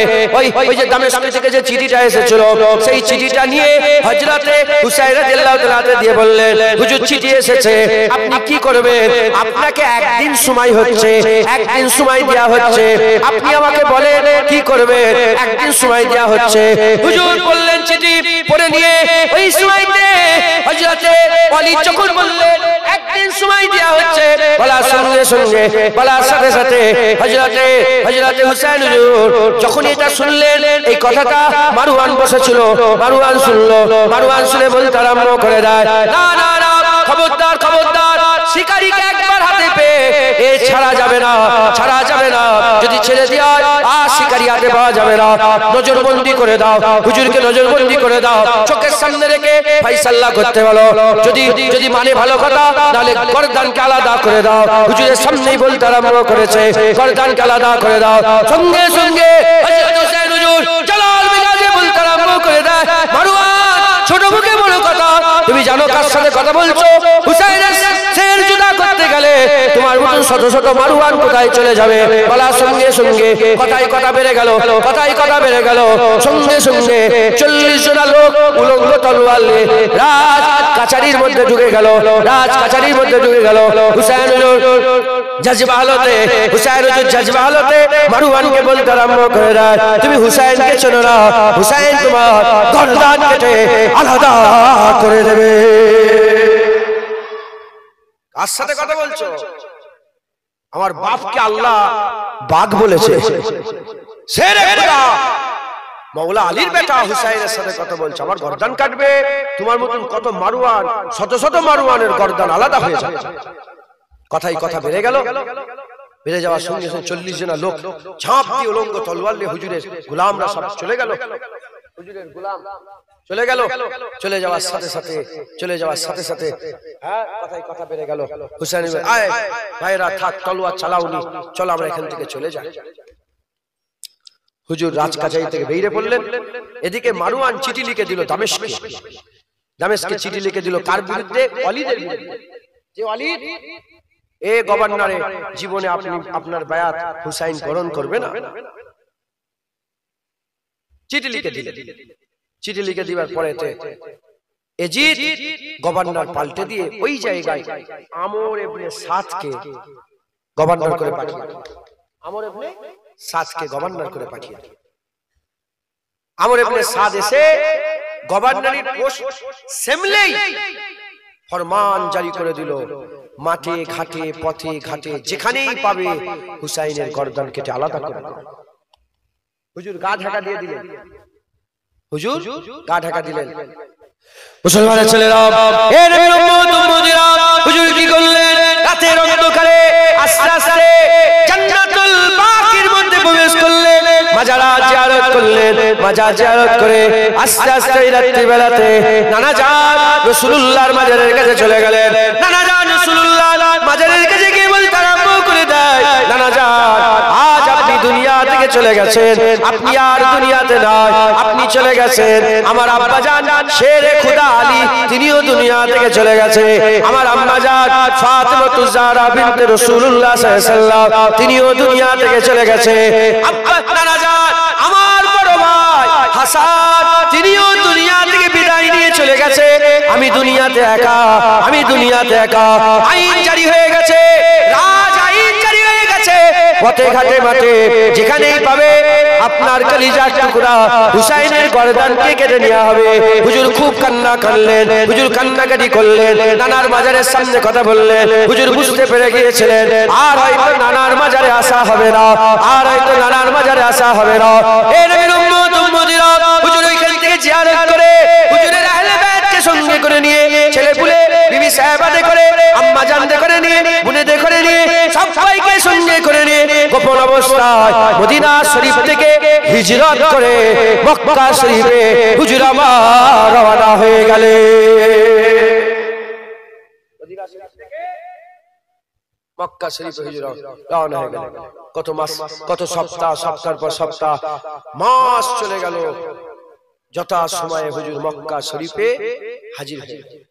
ওই যে দামেস্ক থেকে যে চিঠিটা এসেছিল, সেই চিঠিটা নিয়ে হযরতে হুসাইন রাদিয়াল্লাহু তাআলা দিয়ে বললেন, হুজুর চিঠি এসেছে, আপনি কি করবেন? আপনাকে একদিন সময় হচ্ছে, একদিন সময় দেয়া হচ্ছে, আপনি আমাকে বলেন কি করবেন? একদিন সময় দেয়া হচ্ছে। হুজুর বললেন চিঠি পড়ে নিয়ে ওই সময়তে হযরতে ওলীদ যখন বললেন একদিন সময় দেয়া হচ্ছে, বলার সঙ্গে সঙ্গে বলার সাথে সাথে হযরতে হুসাইন হুজুর যখন এটা শুনলেন, এই কথাটা মারওয়ান বসেছিল, মারওয়ান শুনলো, মারওয়ান শুনে বলতে আরম্ভ করে দেয়, না না না, খবরদার খবরদার, শিকারীকে একবার হাতে পেয়ে এ ছাড়া যাবে না, ছাড়া যাবে না। যদি ছেড়ে দেওয়া হয় আর শিকারী হাতে পাওয়া যাবে না। নজরবন্দি করে দাও, হুজুরকে নজরবন্দি করে দাও, চোখের সামনে রেখে ফায়সালা করতে বলো। যদি মানে ভালো কথা, তাহলে গর্দানকে আলাদা করে দাও। হুজুরের সামনেই বলতে আরম্ভ করেছে, গর্দানকে আলাদা করে দাও। সঙ্গে সঙ্গে হযরত হুসাইন হুজুর জালাল মিজাজে বলতে আরম্ভ করে দেয়, মারওয়ান ছোট মুখে বড় কথা, তুমি জানো কার সাথে কথা বলছো? হুসাইনের শের জুদা করতে গেলে তোমার মতন শত শত মারওয়ান কোথায় চলে যাবে? বলার সঙ্গে সঙ্গে কথাই কথা বেড়ে গেল, কথাই কথা বেড়ে গেল। সঙ্গে সঙ্গে 40 জন লোক উলঙ্গ তলোয়ার নিয়ে রাজ কাছারির মধ্যে ঢুকে গেল, রাজ কাছারির মধ্যে ঢুকে গেল। হুসাইন হুজুর জজবা হালতে, হুসাইন হুজুর জজবা হালতে মারওয়ানকে বলতে আরম্ভ করে দেয়, তুমি হুসাইনকে চেনো না, হুসাইন তোমার গর্দান কেটে আলাদা করে দেবে। কার সাথে কথা বলছো? আমার বাপকে আল্লাহ বাঘ বলেছে, শেরে খোদা মওলা আলীর বেটা হুসাইনের সাথে কথা বলছে, আমার গর্দান কাটবে। তোমার মতন কত মারওয়ান, শত শত মারওয়ানের গর্দান আলাদা হয়ে যাবে। কথাই কথা বেড়ে গেল, বেড়ে যাওয়ার সঙ্গে সঙ্গে 40 জন লোক ঝাঁপ দিয়ে উলঙ্গ তলোয়ার নিয়ে হুজুরের গোলামরা সব চলে গেল, হুজুরের গোলাম চলে গেল। চলে যাওয়ার সাথে সাথে, চলে যাওয়ার সাথে সাথে হ্যাঁ কথাই কথা বেড়ে গেল। হুসাইন আয় ভাইরা, থাক তলোয়ার চালাওনি, চলো আমরা এখান থেকে চলে যাই। হুজুর রাজকাছারি থেকে বেরিয়ে পড়লেন। এদিকে মারওয়ান চিঠি লিখে দিল দামেস্কে, দামেস্কে চিঠি লিখে দিল কার বিরুদ্ধে? ওলীদের বিরুদ্ধে। যে ওলীদ এ গভর্নরে জীবনে আপনি আপনার বায়াত হুসাইন গ্রহণ করবে না। চিঠি লিখে দিলেন। চিঠি লিখে দিবার পরেতে এজিদ গভর্নর পাল্টে দিয়ে ওই জায়গায় আমর ইবনে সাদকে গভর্নর করে পাঠিয়ে দিলেন। আমর ইবনে সাদকে গভর্নর করে পাঠিয়ে দিলেন। আমর ইবনে সাদ এসে গভর্নরের পোস্ট সামলেই ফরমান জারি করে দিল, মাঠে ঘাটে পথে ঘাটে যেখানেই পাবে হুসাইনের গর্দান কেটে আলাদা করে দাও। হুজুর গা ঢাকা দিয়ে দিলেন, হুজুর গা ঢাকা দিলেন। মুসলমানের ছেলেরা, এ নবীর উম্মত উম্মতিরা, হুজুর কি করলেন? রাতের অন্ধকারে আস্তে আস্তে জান্নাতুল বাকির মধ্যে প্রবেশ করলেন, মাজারা জিয়ারত করলেন। মাজার জিয়ারত করে আস্তে আস্তে রাত্রি বেলাতে নানা জান রাসূলুল্লাহর মাজারের কাছে চলে গেলেন। নানা জান রাসূলুল্লাহ মাজারের কাছে গিয়ে বলতে আরম্ভ করে দেয়, নানা জান আজ আপনি দুনিয়া থেকে চলে গেছেন, আপনি আর দুনিয়াতে নাই, আপনি চলে গেছেন। আমার আব্বা জান শেরে খোদা আলী তিনিও দুনিয়া থেকে চলে গেছে। আমার আম্মা জান ফাতেমাতুজ জাহরা বিনতে রাসূলুল্লাহ সাল্লাল্লাহু আলাইহি ওয়াসাল্লাম তিনিও দুনিয়া থেকে চলে গেছে। আব্বা নানা জান আমার বড় ভাই হাসান তিনিও দুনিয়া থেকে বিদায় নিয়ে চলে চলে গেছে, আমি দুনিয়াতে একা, আমি দুনিয়াতে একা। আইন জারি হয়ে গেছে, রাজ আইন জারি হয়ে গেছে, পথে ঘাটে মাঠে যেখানেই পাবে আপনার কলিজার টুকরা হুসাইনের গর্দানকে কেটে নেওয়া হবে। হুজুর খুব কান্না কাঁদলেন, হুজুর কান্নাকাটি করলেন, নানার মাজারের সামনে কথা বললেন। হুজুর বুঝতে পেরে গিয়েছিলেন আর হয়তো নানার মাজারে আসা হবে না, আর হয়তো নানার মাজারে আসা হবে না। এই নবীর উম্মত উম্মতিরা হুজুর ওইখান থেকে জিয়ারত করে হুজুরের আহলে বাইতকে সঙ্গে করে নিয়ে, ছেলে পুলে বিবি সাহেবাদে করে, আম্মা জানদে করে নিয়ে, বুনেদে করে নিয়ে, সবাইকে সঙ্গে করে নিয়ে গোপন অবস্থায় মদিনা শরীফ থেকে হিজরত করে মক্কা শরীফে হুজুর আমার রওনা হয়ে গেলেন। মদিনা শরীফ থেকে মক্কা শরীফে হুজুর রওনা হয়ে গেলেন। কত মাস, কত সপ্তাহ, সপ্তাহের পর সপ্তাহ, মাস চলে গেল। যথা সময়ে হুজুর মক্কা শরীফে হাজির হয়ে গেলেন।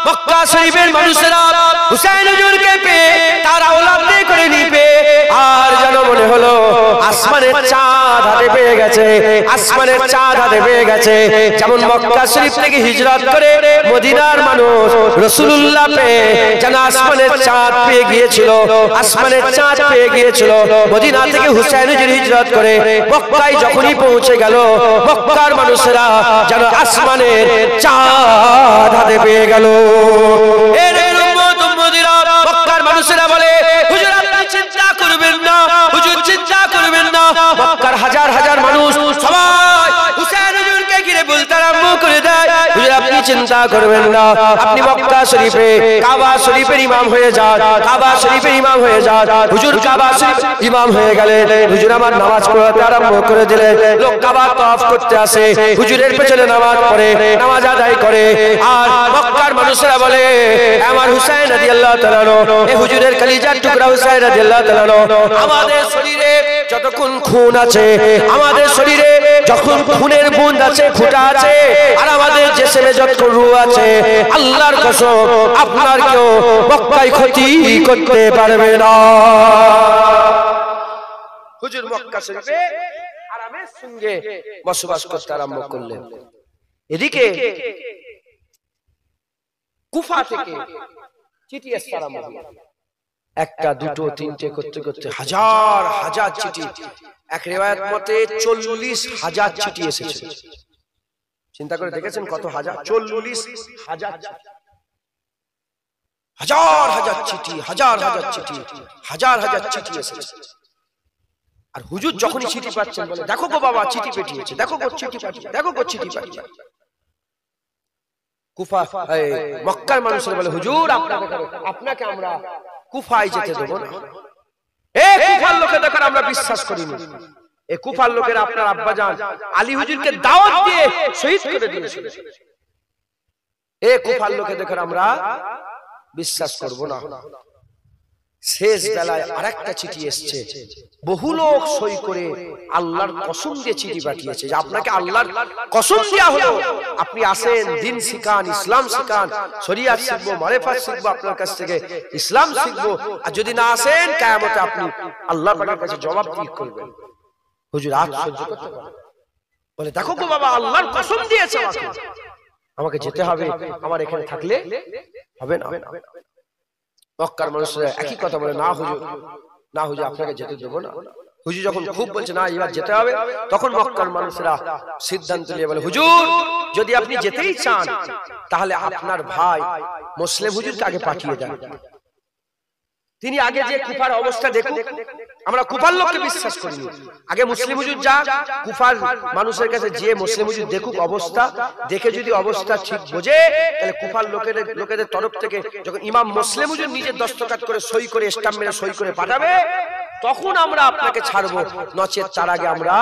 মক্কা শরীফের মানুষেরা হুসাইন হুজুরকে পেয়ে তারা ওলাদে করে নিবে, আর যেন মনে হলো আসমানের চাঁদ হাতে পেয়ে গেছে, আসমানের চাঁদ হাতে পেয়ে গেছে। যেমন মক্কা শরীফ থেকে হিজরত করে মদিনার মানুষ রাসূলুল্লাহ পেয়ে যেন আসমানের চাঁদ পেয়ে গিয়েছিল, আসমানের চাঁদ পেয়ে গিয়েছিল। মদিনা থেকে হুসাইন হুজুর হিজরত করে মক্কায় যখনই পৌঁছে গেল, মক্কার মানুষেরা যেন আসমানের চাঁদ হাতে পেয়ে গেল। মক্কার মানুষেরা বলে, হুজুর আপনি চিন্তা করবেন না, হুজুর চিন্তা করবেন না। মক্কার হাজার হাজার মানুষ সবাই হুসাইন হুজুরকে ঘিরে বলতে আরম্ভ করে দেয়, হুজুর আপনি চিন্তা করবেন না, আপনি মক্কা শরীফে কাবা শরীফের ইমাম হয়ে যান, কাবা শরীফের ইমাম হয়ে যান। হুজুর কাবা শরীফ ইমাম হয়ে গেলেন। হুজুর আমার নামাজ পড়াতে আরম্ভ করে দিলেন। লোক কাবা তওয়াফ করতে আসে, হুজুরের পেছনে নামাজ পড়ে, নামাজ আদায় করে। আর মক্কার মানুষেরা বলে, আমার হুসাইন রাদিয়াল্লাহু তাআলা আনহু, এই হুজুরের কলিজার টুকরা হুসাইন রাদিয়াল্লাহু তাআলা আনহু, আমাদের শরীরে যতক্ষণ খুন আছে, আমাদের শরীরে যখন খুনের বুঁদ আছে, ফুটা আছে, আর আমাদের জিসমে যতক্ষণ রূহ আছে, আল্লাহর কসম আপনার কেউ মক্কায় ক্ষতি করতে পারবে না। হুজুর মক্কা শরীফে আরামের সঙ্গে বসবাস করতে আরম্ভ করলেন। এদিকে কুফা থেকে চিঠি আসতে আরম্ভ হলো। একটা, দুটো, তিনটে করতে করতে হাজার হাজার চিঠি, এক রিওয়ায়াত মতে 40,000 চিঠি এসেছে। চিন্তা করে দেখেছেন কত হাজার? 40,000 হাজার হাজার চিঠি, হাজার হাজার চিঠি, হাজার হাজার চিঠি এসেছে। আর হুজুর যখনই চিঠি পাচ্ছেন বলে, দেখো গো বাবা চিঠি পাঠিয়েছে, দেখো গো চিঠি পাঠিয়েছে, দেখো গো চিঠি পাঠিয়েছে। কুফা মক্কার মানুষেরা বলে, হুজুর আপনাকে আমরা কুফায় যেতে দেবো না। এই কুফার লোকে দেখেন আমরা বিশ্বাস করিনি। এই কুফার লোকেরা আপনার আব্বাজান আলী হুজুরকে দাওয়াত দিয়ে শহীদ করে দিয়েছিল। এই কুফার লোকে দেখেন আমরা বিশ্বাস করব না। শেষ বেলায় আরেকটা চিঠি এসছে, বহু লোক সই করে আল্লাহর কসম দিয়ে চিঠি পাঠিয়েছে যে আপনাকে আল্লাহর কসম দেয়া হলো, আপনি আসেন, দিন শিখান, ইসলাম শিখান, শরিয়াত শিখবো, মারিফাত শিখবো, আপনার কাছ থেকে ইসলাম শিখবো, আর যদি না আসেন কিয়ামতে আপনি আল্লাহর পাকের কাছে জবাবদিহি করবেন। হুজুর আজ সহ্য করতে পারে, বলে দেখো গো বাবা আল্লাহর কসম দিয়েছে আমাকে যেতে হবে, আমার এখানে থাকলে হবে না। মক্কার মানুষরা একই কথা বলে, না হুজুর, না হুজুর আপনাকে যেতে দেবো না। হুজুর যখন খুব বলছে না এবার যেতে হবে, তখন মক্কার মানুষরা সিদ্ধান্ত নিয়ে বলে, হুজুর যদি আপনি যেতেই চান তাহলে আপনার ভাই মুসলিম হুজুরকে আগে পাঠিয়ে দেন, তিনি আগে যে কুফার অবস্থা দেখুন। আমরা কুফার লোককে বিশ্বাস করিনি, আগে মুসলিম হুজুর যা, কুফার মানুষের কাছে যে মুসলিম হুজুর দেখুক অবস্থা, দেখে যদি অবস্থা ঠিক বোঝে তাহলে কুফার লোকেদের তরফ থেকে যখন ইমাম মুসলিম হুজুর নিজে দস্তখত করে সই করে স্টাম্প মেরে সই করে পাঠাবে, তখন আমরা আপনাকে ছাড়বো, নচেত তার আগে আমরা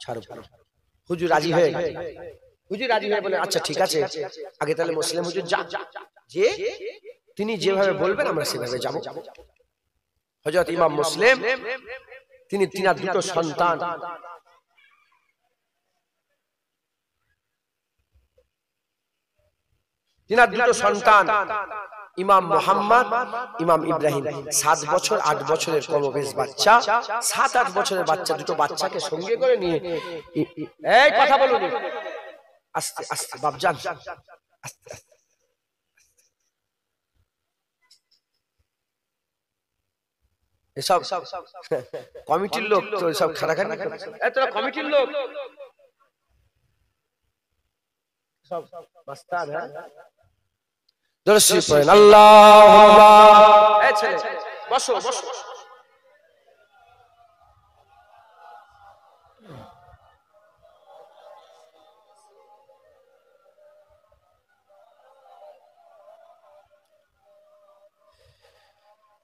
ছাড়বো। হুজুর রাজি হয়ে গেল। হুজুর রাজি হয়ে বলে, আচ্ছা ঠিক আছে, আগে তাহলে মুসলিম হুজুর যা, যে তিনি যেভাবে বলবেন আমরা সেভাবে যাব। হযরত ইমাম মুসলিম তিনি তিনার দুটো সন্তান, ইমাম মুহাম্মদ, ইমাম ইব্রাহিম 7 বছর 8 বছরের কমবেশ বাচ্চা, 7-8 বছরের বাচ্চা, দুটো বাচ্চাকে সঙ্গে করে নিয়ে, এই কথা বলুন আস্তে আস্তে বাপজান, আস্তে আস্তে। এসব কমিটির লোক তো সব খারাখানি করছে। তোরা কমিটির লোক সব মাস্টার, হ্যাঁ দরশি পড়েন আল্লাহুম্মা। এই ছেলে বসো বসো।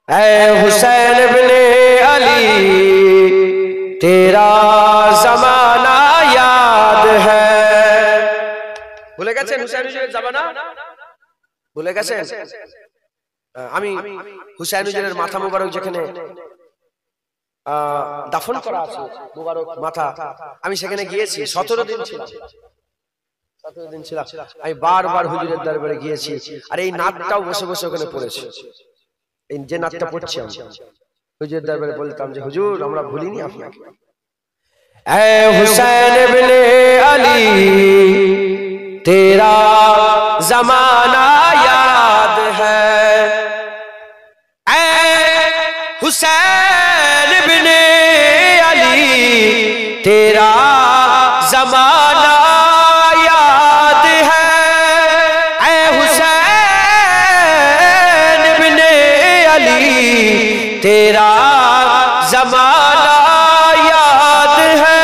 ऐ हुसैन इब्ने अली तेरा जमाना याद है। ভুলে গেছেন হুসাইন হুজুরের জামানা? ভুলে গেছেন? আমি হুসাইন হুজুরের মাথা মুবারক যেখানে দাফন করা আছে, মুবারক মাথা, আমি সেখানে গিয়েছি। 17 দিন ছিলাম, 17 দিন ছিলাম। আমি বারবার হুজুরের দরবারে গিয়েছি, আর এই নাতটাও বসে বসে ওখানে পড়েছে। এই যে নাতটা পড়ছি আমি হুজুরের দরবারে বলতাম যে হুজুর আমরা ভুলিনি আপনাকে। এ হুসैन ইবনে আলী तेरा जमाना याद है, ऐ हुसैन इब्ने अली तेरा जमाना याद है, ऐ हुसैन इब्ने अली तेरा जमाना याद है,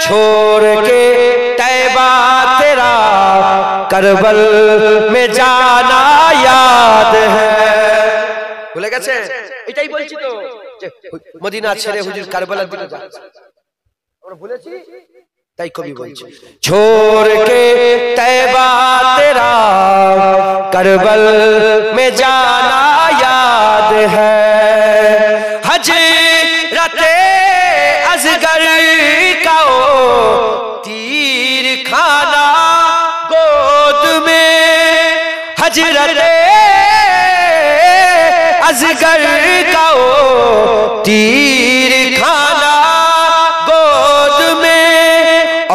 छोड़ के तैबा तेरा करबल में जाना याद है। ভুলে গেছে? এটাই বলছি তো যে মদিনা ছেড়ে হুজুর কারবালার দিকে যাচ্ছে, আমরা ভুলেছি? তাই কবি বলছে छोड़ के तैबा तेरा करबल में जाना याद है, हजरते असगर का तीर खाना गोद में, हजरते असगर का तीर खाना गोद में,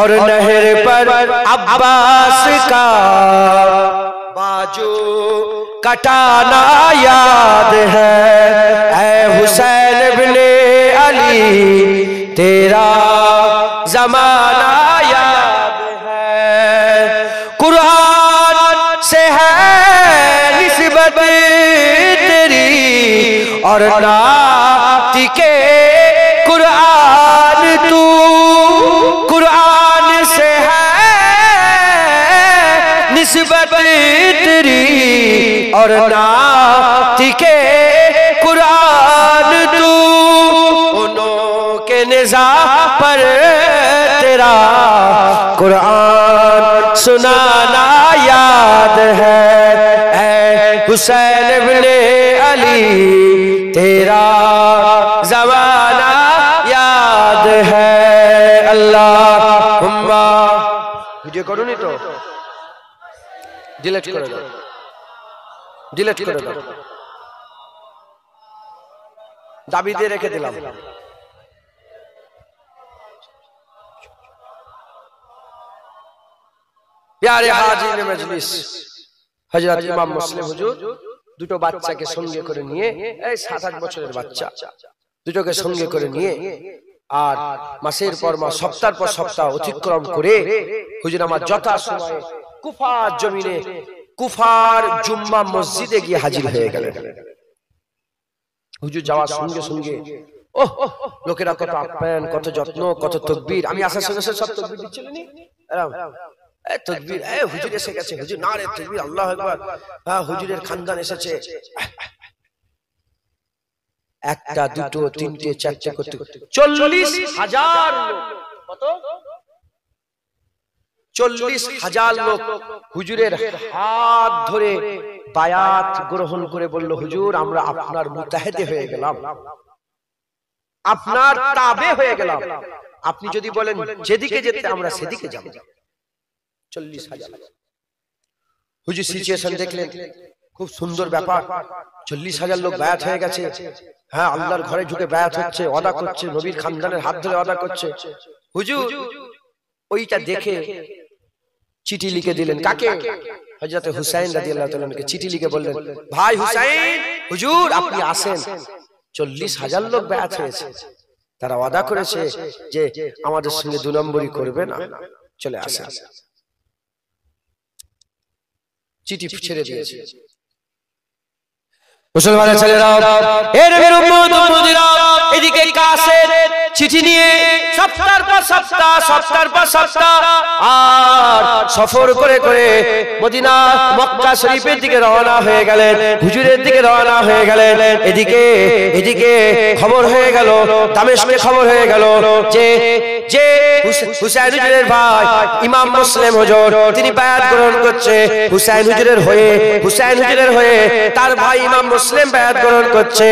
और नहर पर अब्बास का बाजू कटाना याद है, ऐ हुसैन इब्ने अली तेरा जमाना याद है, कुरान से है निस्बत तेरी और नातिके कुरान तू, कुरान से है निस्बत तेरी और नातिके कुरान तू, उन्हों के निज़ा पर तेरा कुरान सुनाना याद है, ऐ हुसैन इब्ने अली तेरा ज़माना याद है। अल्लाहुम्मा। ভিডিও করুনি তো? ডিলিট করে দাও, ডিলিট করে দাও, দাবি দিয়ে রেখে দিলাম। प्यारे हाजिर मजलिस, हजरत इमाम मुस्लिम हुजूर দুটো বাচ্চাকে সঙ্গে করে নিয়ে, এই 7-8 বছরের বাচ্চা দুটোকে সঙ্গে করে নিয়ে, আর মাসের পর মাস সপ্তাহ পর সপ্তাহ অতিক্রম করে হুজুর আমার যথা সময়ে কুফার জমিনে, কুফার জুম্মা মসজিদে গিয়ে হাজির হয়ে গেলেন। হুজুর যাওয়ার সঙ্গে সঙ্গে ওহ লোকেরা কত আপ্যায়ন, কত যত্ন, কত তাকবীর। আমি আসার সঙ্গে সঙ্গে সব তাকবীর দিচ্ছিলেন, তাকবীর, হুজুর এসে গেছে, হুজুর নারে তাকবীর, আল্লাহু আকবার, হ্যাঁ হুজুরের খানদান এসেছে। একটা দুটো তিনটে চারটে করতে 40,000 লোক, কত 40,000 লোক হুজুরের হাত ধরে বায়াত গ্রহণ করে বলল, হুজুর আমরা আপনার মুতাহেদে হয়ে গেলাম, আপনার তাবে হয়ে গেলাম, আপনি যদি বলেন যেদিকে যেতে আমরা সেদিকে যাব। 40,000 হুজুর সিচুয়েশন দেখলেন, খুব সুন্দর ব্যাপার, 40,000 লোক বায়াত হয়ে গেছে। হ্যাঁ, আল্লাহর ঘরে ঢুকে বায়াত হচ্ছে, ওয়াদা করছে, নবীর খানদানের হাত ধরে ওয়াদা করছে। হুজুর ওইটা দেখে চিঠি লিখে দিলেন। কাকে? হযরত হুসাইন রাদিয়াল্লাহু তাআলা কে চিঠি লিখে বললেন, ভাই হুসাইন, হুজুর আপনি আসেন, 40,000 লোক বায়াত হয়েছে, তারা ওয়াদা করেছে যে আমাদের সঙ্গে 2 নম্বরই করবে না, চলে আসেন। চিঠি ছেড়ে দিয়েছে। মুসলমানের ছেলেরা, এর নবীর উম্মত উম্মতিরা, এদিকে কাসের চিঠি নিয়ে সপ্তাহের পর সপ্তাহ, সপ্তাহের পর সপ্তাহ আর সফর করে করে মদিনা মক্কা শরীফের দিকে রওনা হয়ে গেলেন, হুজুরের দিকে রওনা হয়ে গেলেন। এদিকে খবর হয়ে গেল, দামেস্কে খবর হয়ে গেল যে যে হুসাইন হুজুরের ভাই ইমাম মুসলিম হুজুর তিনি বায়াত গ্রহণ করছে হুসাইন হুজুরের হয়ে, তার ভাই ইমাম মুসলিম বায়াত গ্রহণ করছে।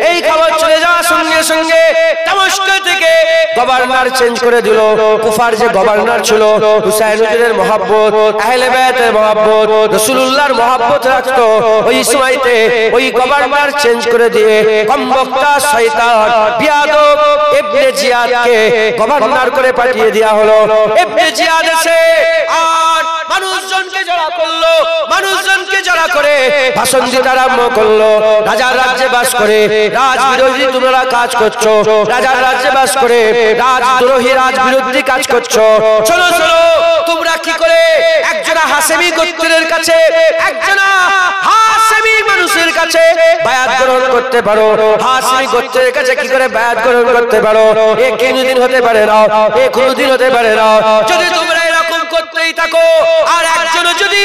এই খবর চলে যাওয়ার সঙ্গে সঙ্গে দামেস্ক থেকে গভর্নর চেঞ্জ করে দিল। কুফার যে গভর্নর ছিল, হুসাইন হুজুরের মহব্বত, আহলে বায়াতের মহব্বত, রাসূলুল্লাহর মহব্বত রাখতো, ওই সময়তে ওই গভর্নর চেঞ্জ করে দিয়ে কমবক্তা শয়তান বিয়াদব ইবনে জিয়াদকে গভর্নর করে পাঠিয়ে দেয়া হলো। ইবনে জিয়াদ এসে আর মানুষজনকে জড়া করে ভাষণ দিতে আরম্ভ করলো। রাজার রাজ্যে বাস করে রাজ বিরোধী তোমরা কাজ করছো, রাজার রাজ্যে বাস করে রাজদ্রোহী রাজ বিরোধী কাজ করছো। চলো তোমরা কি করে একজনা হাশেমি গোত্রের কাছে, একজনা হাশেমি মানুষের কাছে বায়াত গ্রহণ করতে পারো? হাশেমি গোত্রের কাছে কি করে বায়াত গ্রহণ করতে পারো? এ কোনদিন হতে পারে না, যদি তোমরা এরকম করতেই থাকো আর একজন যদি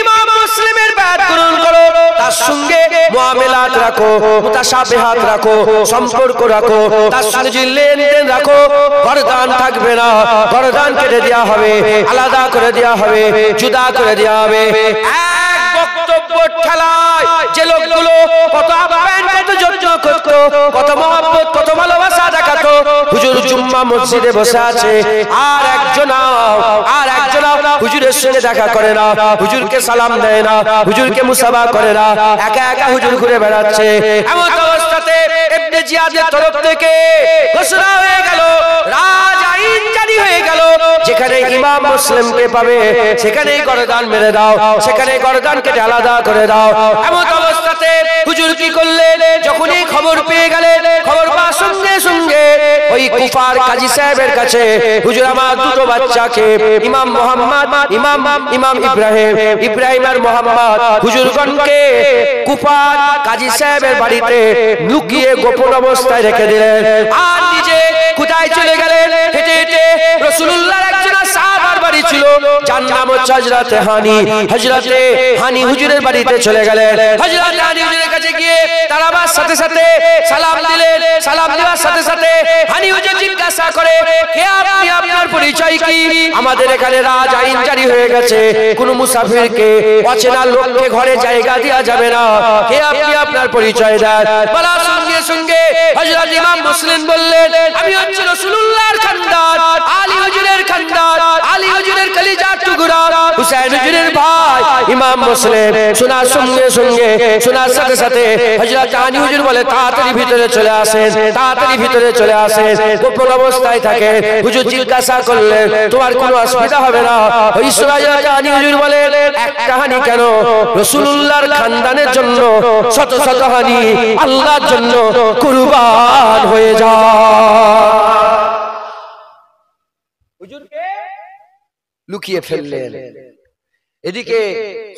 ইমাম মুসলিমের বায়াত গ্রহণ করো, তার সঙ্গে মুআমালাত রাখো, মুতাশাবিহাত রাখো, সম্পর্ক রাখো, তার সঙ্গে যদি লেনদেন রাখো, গর্দান থাকবে না, গর্দান কেটে দেওয়া হবে, আলাদা করে দেওয়া হবে, জুদা করে দেওয়া হবে। এক বক্তব্য ঠেলায় যে লোকগুলো কত আপ্যায়ন, কত যত্ন করতো, কত মহব্বত, কত ভালোবাসা দেখাতো, হুজুর জুম্মা মসজিদে বসে আছে আর একজনা হুজুরের সঙ্গে দেখা করে না, হুজুরকে সালাম দেয় না, হুজুরকে মুসাফা করে না, একা একা হুজুর ঘুরে বেড়াচ্ছে। এমন অবস্থাতে ইবনে জিয়াদের তরফ থেকে ঘোষণা হয়ে গেল, রাজ আইন জারি হয়ে গেল, যেখানে ইমাম মুসলিমকে পাবে সেখানেই গর্দান মেরে দাও, সেখানে গর্দান কেটে আলাদা করে দাও। এমন অবস্থাতে হুজুর কি করলেন? যখনই খবর পেয়ে গেলেন, খবর পাওয়ার সঙ্গে সঙ্গে ওই কুফার কাজী সাহেবের কাছে, হুজুর আমার 2টো বাচ্চাকে ইমাম মুহাম্মদ, ইমাম ইব্রাহিম আর মোহাম্মদ, হুজুরগণকে কুফার কাজী সাহেবের বাড়িতে লুকিয়ে গোপন অবস্থায় রেখে দিলেন আর নিজে কোথায় চলে গেলেন? হেঁটে হেঁটে রাসূলুল্লাহর একজন সাহাবার বাড়ি ছিল, যার নাম হচ্ছে হযরতে হানি হুজুরের বাড়িতে চলে গেলেন। হযরতে হানি হুজুরের কাছে গিয়ে তারা আমার সাথে সাথে সালাম দিলেন। সালাম দেওয়ার সাথে সাথে হানি হুজুর জিজ্ঞাসা করে, কে আপনি, আপনার পরিচয় কি? আমাদের এখানে রাজ আইন জারি হয়ে গেছে, কোন মুসাফিরকে, অচেনা লোককে ঘরে জায়গা দেওয়া যাবে না, কে আপনি, আপনার পরিচয় দেন। বলার সঙ্গে সঙ্গে হযরত ইমাম মুসলিম বললেন, আমি হচ্ছে রাসূলুল্লাহর খানদান, আলী হুজুরের খানদান, আলী হুজুরের কলিজার টুকরা হুসাইন হুজুরের ভাই ইমাম মুসলিম। শোনার সঙ্গে সঙ্গে, শোনার সাথে সাথে হযরত আলী হুজুর বলে, তাড়াতাড়ি ভিতরে চলে আসেন, তাড়াতাড়ি ভিতরে চলে আসেন। গোপন অবস্থায় থাকে। হুজুর জিজ্ঞাসা করলেন, তোমার কোনো অসুবিধা হবে না? ওই হযরত আলী হুজুর বলে, একটা হানি কেন, রাসূলুল্লাহর খানদানের জন্য শত শত হানি আল্লাহর জন্য কুরবান হয়ে যায়। হুজুরকে লুকিয়ে ফেললেন। এদিকে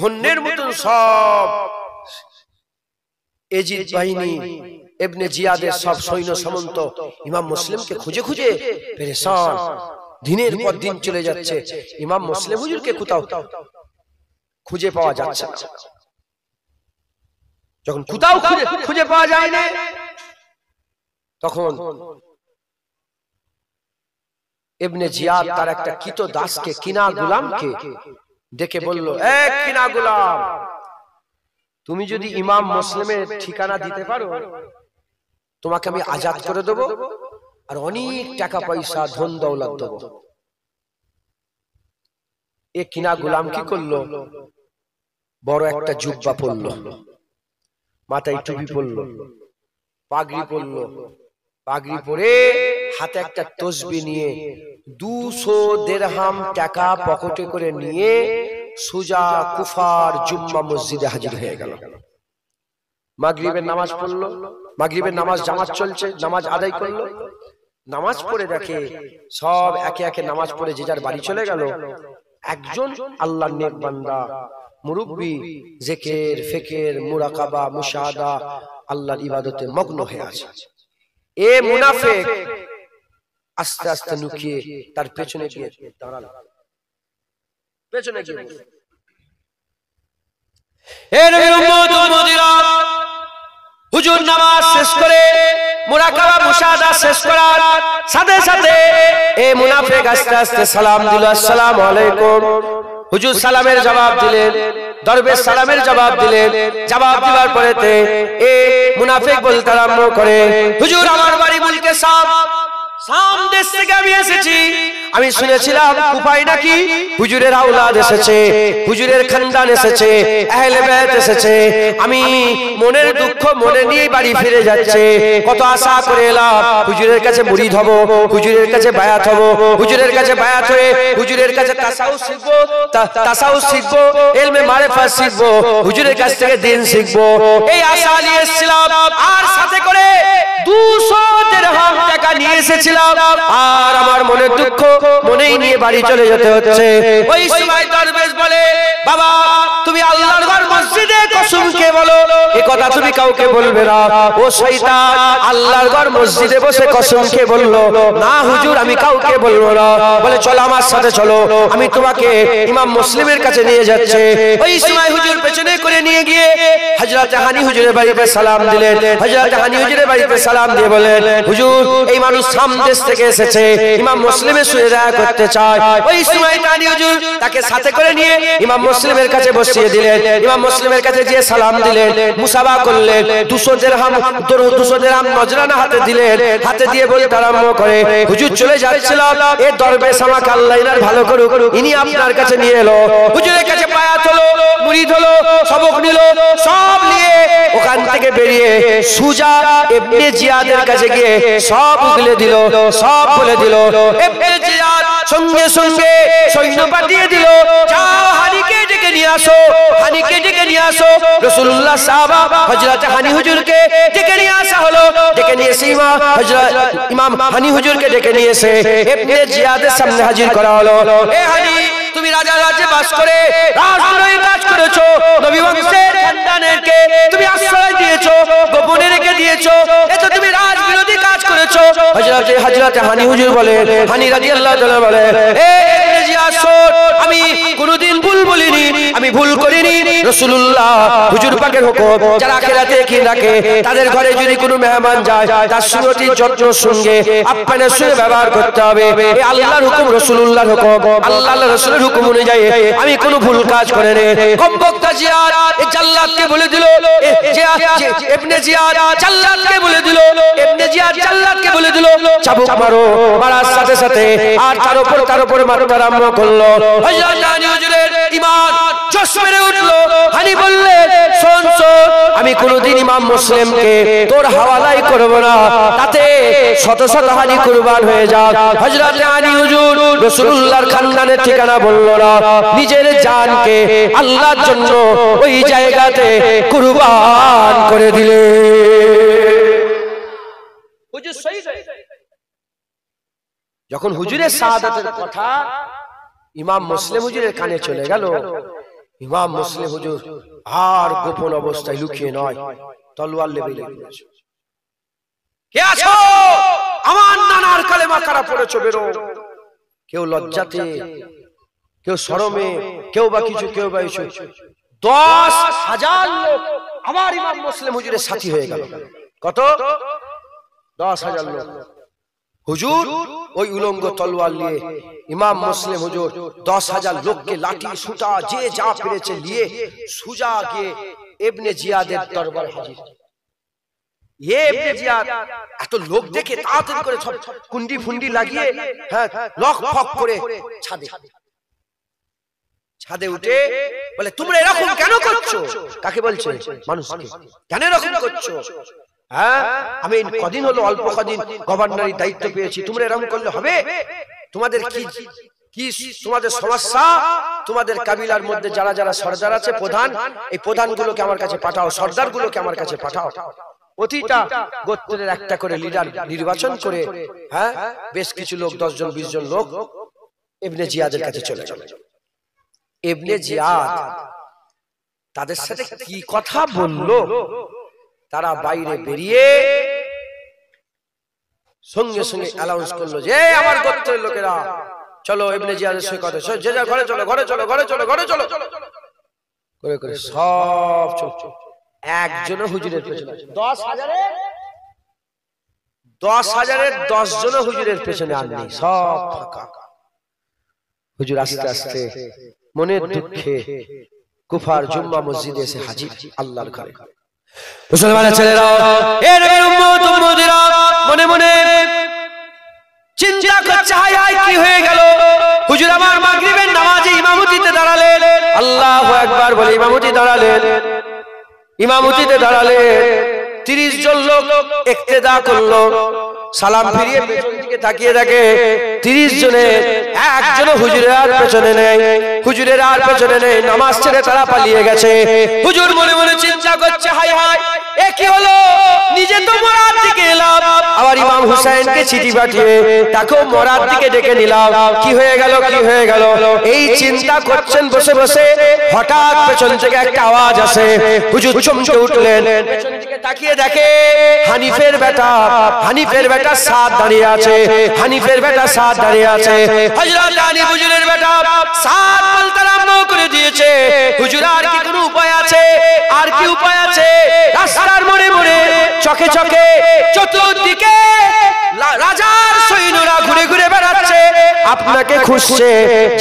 হন্যের মতন সব এজিদ বাহিনী, ইবনে জিয়াদের সব সৈন্য সামন্ত ইমাম মুসলিমকে খুঁজে খুঁজে পেরেশান। দিনের পর দিন চলে যাচ্ছে, ইমাম মুসলিম হুজুরকে কোথাও খুঁজে পাওয়া যাচ্ছে না। যখন কোথাও খুঁজে পাওয়া যায় না, তখন ইবনে জিয়াদ তার একটা কিতো দাসকে, কিনা গোলামকে ডেকে বলল, এক কিনা গোলাম, তুমি যদি ইমাম মুসলিমের ঠিকানা দিতে পারো, তোমাকে আমি আজাদ করে দেব আর অনেক টাকা পয়সা ধন দৌলত দেব। এ কিনা গোলাম কি করলো? বড় একটা জুব্বা পরলো, মাথায় টুপি পরলো, পাগড়ি পরলো, পাগড়ি পরে হাতে একটা তসবিহ নিয়ে 200 দিরহাম টাকা পকেটে করে নিয়ে সুজা কুফার জুম্মা মসজিদে হাজির হয়ে গেল। মাগরিবের নামাজ পড়লো, মাগরিবের নামাজ জামাত চলছে, নামাজ আদায় করলো। নামাজ পড়ে দেখে সব একে একে নামাজ পড়ে যে যার বাড়ি চলে গেল। একজন আল্লাহর নেক বান্দা মুরব্বি জিকির ফিকির মুরাকাবা মুশাহাদা আল্লাহর ইবাদতে মগ্ন হয়ে আছে। এ মুনাফিক আস্তে আস্তে লুকিয়ে তার পেছনে গিয়ে দাঁড়ালো, পেছনে গিয়ে এ নবীর উম্মত উম্মতিরা, হুজুর নামাজ শেষ করে মুরাকাবা মুশাহাদা শেষ করার সাথে সাথে এই মুনাফিক আস্তে আস্তে সালাম দিল, আসসালামু আলাইকুম। হুজুর সালামের জবাব দিলেন, দরবেশ সালামের জবাব দিলেন। জবাব দেওয়ার পরেতে এই মুনাফিক বলতে আরম্ভ করে, হুজুর আমার বাড়ি মুলকে শাম, শাম দেশ থেকে আমি এসেছি। আমি শুনেছিলাম কুফায় নাকি হুজুরের আওলাদ এসেছে, হুজুরের খানদান এসেছে, আহলে বাইত এসেছে। আমি মনের দুঃখ মনে নিয়ে বাড়ি ফিরে যাচ্ছে। কত আশা করে এলাম হুজুরের কাছে মুরিদ হব, হুজুরের কাছে বায়াত হব, হুজুরের কাছে বায়াত হয়ে হুজুরের কাছে তাসাউফ শিখবো, তাসাউফ শিখবো, ইলমে মারিফাত শিখবো, হুজুরের কাছ থেকে দ্বীন শিখবো। এই আশা নিয়ে এসেছিলাম, আর সাথে করে 200 দিরহাম টাকা নিয়ে এসেছিলাম। আর আমার মনের দুঃখ মনেই নিয়ে বাড়ি চলে যেতে হচ্ছে। ওই সময় দরবেশ বলে, বাবা তুমি আল্লাহর ঘর মসজিদে কসম কে বলো, এই কথা তুমি কাউকে বলবে না। ও শয়তান, আল্লাহর ঘর মসজিদে বসে কসম কে বললো, না হুজুর আমি কাউকে বলবো না। বলে চলো আমার সাথে চলো, আমি তোমাকে ইমাম মুসলিমের কাছে নিয়ে যাচ্ছে। ওই সময় হুজুর পেছনে করে নিয়ে গিয়ে হযরত হানি হুজুরের বাড়িতে সালাম দিলেন। হযরত হানি হুজুরের বাড়িতে সালাম দিয়ে বলেন, হুজুর এই মানুষ শাম দেশ থেকে এসেছে, ইমাম মুসলিমের সাথে দেখা করতে চায়। ওই সময় হানি হুজুর তাকে সাথে করে নিয়ে ইমাম মুসলিমের কাছে বসিয়ে দিলেন। ইমাম মুসলিমের কাছে গিয়ে সালাম দিলেন, মুসাফা করলেন, 200 দিরহাম নজরানা হাতে দিলেন। হাতে দিয়ে বলতে আরম্ভ করে, হুজুর চলে যাচ্ছিলাম, এই দরবেশ আমাকে আল্লাহ ইনার ভালো করুক, ইনি আপনার কাছে নিয়ে এলো। হুজুরের কাছে বায়াত হলো, মুরিদ হলো, সবক নিল, সব নিয়ে ওখান থেকে বেরিয়ে সুজা ইবনে জিয়াদের কাছে গিয়ে সব উগলে দিল, সব বলে দিল। ইবনে জিয়াদ সঙ্গে সঙ্গে সৈন্য পাঠিয়ে দিল, যাও হানিকে ডেকে নিয়ে আসো, হানিকে ডেকে নিয়ে আসো। রাসূলুল্লাহ সাহাবা হযরত হানি হুজুরকে ডেকে নিয়ে আসা হলো। ডেকে নিয়ে এসে ইমাম হানি হুজুরকে ডেকে নিয়ে এসে ইবনে জিয়াদের সামনে হাজির করা হলো। এ হানি, তুমি রাজার রাজ্যে বাস করে রাজদ্রোহী কাজ করেছো, নবী বংশের খানদানকে তুমি আশ্রয় দিয়েছো, গোপনে রেখে দিয়েছো, এত তুমি রাজ বিরোধী কাজ করেছো। হযরত হানি হুজুর বলে, হানি রাদিয়াল্লাহু তাআলা বলে, এ ইবনে জিয়াদ শোন, আমি কোনোদিন ভুল বলিনি, আমি ভুল করিনি। রাসূলুল্লাহ হুজুর পাকের হুকুম, যারা আখিরাতে ইয়াকিন রাখে তাদের ঘরে যদি কোনো মেহমান যায় তার সুরতি যত্ন সঙ্গে আপ্যায়নের সঙ্গে ব্যবহার করতে হবে। এই আল্লাহর হুকুম, রাসূলুল্লাহর হুকুম, আল্লাহর রাসূলের হুকুম অনুযায়ী আমি কোনো ভুল কাজ করিনি। কমবক্তা জিয়াদ এই জাল্লাদকে বলে দিল, ইবনে জিয়াদ জাল্লাদকে বলে দিল, ইবনে জিয়াদ জাল্লাদকে বলে দিল, চাবুক মারো। মারার সাথে সাথে আর তার উপর মারতে আরম্ভ করলো। হযরত হানি হুজুরের ঈমান জোশ মেরে উঠলো। হানি বললেন, শোন শোন, আমি কোনোদিন ইমাম মুসলিমকে তোর হাওয়ালাই করব না, তাতে শত শত হানি কুরবান হয়ে যাক। হযরত হানি হুজুর রাসূলুল্লাহর খানদানের ঠিকানা বলল না, নিজের জানকে আল্লাহর জন্য ওই জায়গাতে কুরবান করে দিলে। হুজুর শহীদ হয়ে গেলেন। যখন হুজুরের শাহাদাতের কথা ইমাম মুসলিম হুজুরের কানে চলে গেল, ইমাম মুসলিম হুজুর আর গোপন অবস্থায় লুকিয়ে নয়, তলোয়ার লেবেলে দিয়েছে। কে আছো? আমার নানার কালেমা কারা পড়েছো, বেরো। কেউ লজ্জাতে, কেউ শরমে, কেউ বা কিছু, কেউ বা কিছু। 10,000 লোক আবার ইমাম মুসলিম হুজুরের সাথী হয়ে গেল। কত? 10,000 লোক। হুজুর ওই উলঙ্গ তলোয়ার নিয়ে ইমাম মুসলিম হুজুর 10,000 লোককে লাঠি সুতা যে যা পেরেছে নিয়ে সুজা গিয়ে ইবনে জিয়াদের দরবার হাজির। ইবনে জিয়াদ এত লোক দেখে তাড়াতাড়ি করে সব কুন্ডি ফুন্ডি লাগিয়ে লক ফক করে ছাদে উঠে বলে তোমরা এরকম কেন করছো? কাকে বলছে? মানুষকে। কেন এরকম করছো? হ্যাঁ, আমি কদিন হলো, অল্প কদিন গভর্নরের দায়িত্ব পেয়েছি, তোমরা এরকম করলে হবে? তোমাদের কি কি তোমাদের সমস্যা? তোমাদের কাবিলার মধ্যে যারা যারা সর্দার আছে, প্রধান, এই প্রধানগুলোকে আমার কাছে পাঠাও, সর্দারগুলোকে আমার কাছে পাঠাও। প্রতিটা গোত্রের একটা করে লিডার নির্বাচন করে, হ্যাঁ, বেশ কিছু লোক, 10 জন 20 জন লোক ইবনে জিয়াদের কাছে চলে গেল। ইবনে জিয়াদ তাদের সাথে কি কথা বললো, তারা বাইরে বেরিয়ে সঙ্গে সঙ্গে অ্যানাউন্স করলো যে আমার গোত্রের লোকেরা চলো ইবনে জিয়াদের সঙ্গে কথা, যে যার ঘরে চলো, ঘরে চলো, ঘরে চলো, ঘরে চলো করে করে সব চুপ। একজন হুজুরের পেছনে, 10,000-এর 10 জন হুজুরের পেছনে আননি, সব ফাঁকা। হুজুর আস্তে আস্তে মনের দুঃখে কুফার জুম্মা মসজিদে এসে হাজির আল্লাহর ঘরে। মুসলমানের ছেলেরা, এর উম্মত উম্মতিরা মনে মনে চিন্তা করছে, হায় হায় কি হয়ে গেল? হুজুর আমার মাগরিবের নামাজে ইমামতিতে দাঁড়ালেন, আল্লাহু আকবার বলে ইমামতি দাঁড়ালেন, ইমামতিতে দাঁড়ালেন, 30 জন লোক ইক্তেদা করলো। সালাম ফিরিয়ে পেছন দিকে তাকিয়ে দেখে 30 জনের একজন হুজুরের আর পেছনে নেই, হুজুরের আর পেছনে নেই, নামাজ ছেড়ে তারা পালিয়ে গেছে। হুজুর মনে মনে চিন্তা করছে, হায় হায় এ কি হলো? নিজে তো মরার দিকে এলাম, আবার ইমাম হুসাইনকে চিঠি পাঠিয়ে তাকেও মরার দিকে ডেকে নিলাম, কি হয়ে গেল, কি হয়ে গেল? এই চিন্তা করছেন বসে বসে, হঠাৎ পেছন থেকে একটা আওয়াজ আসে। হুজুর চমকে উঠলেন, পেছন দিকে তাকিয়ে দেখে হানিফের বেটা, হানিফের বেটা সাদ দাঁড়িয়ে আছে, হানিফের বেটা সাদ দাঁড়িয়ে আছে। হযরত আলী হুজুরের বেটা সাদ বলতে আরম্ভ করে দিয়েছে, হুজুর আর কি কোনো উপায় আছে? আর কি উপায় আছে? রাস্তার মোড়ে মোড়ে, চকে চকে, চতুর্দিকে রাজার সৈন্যরা ঘুরে ঘুরে বেড়াচ্ছে, আপনাকে খুঁজছে,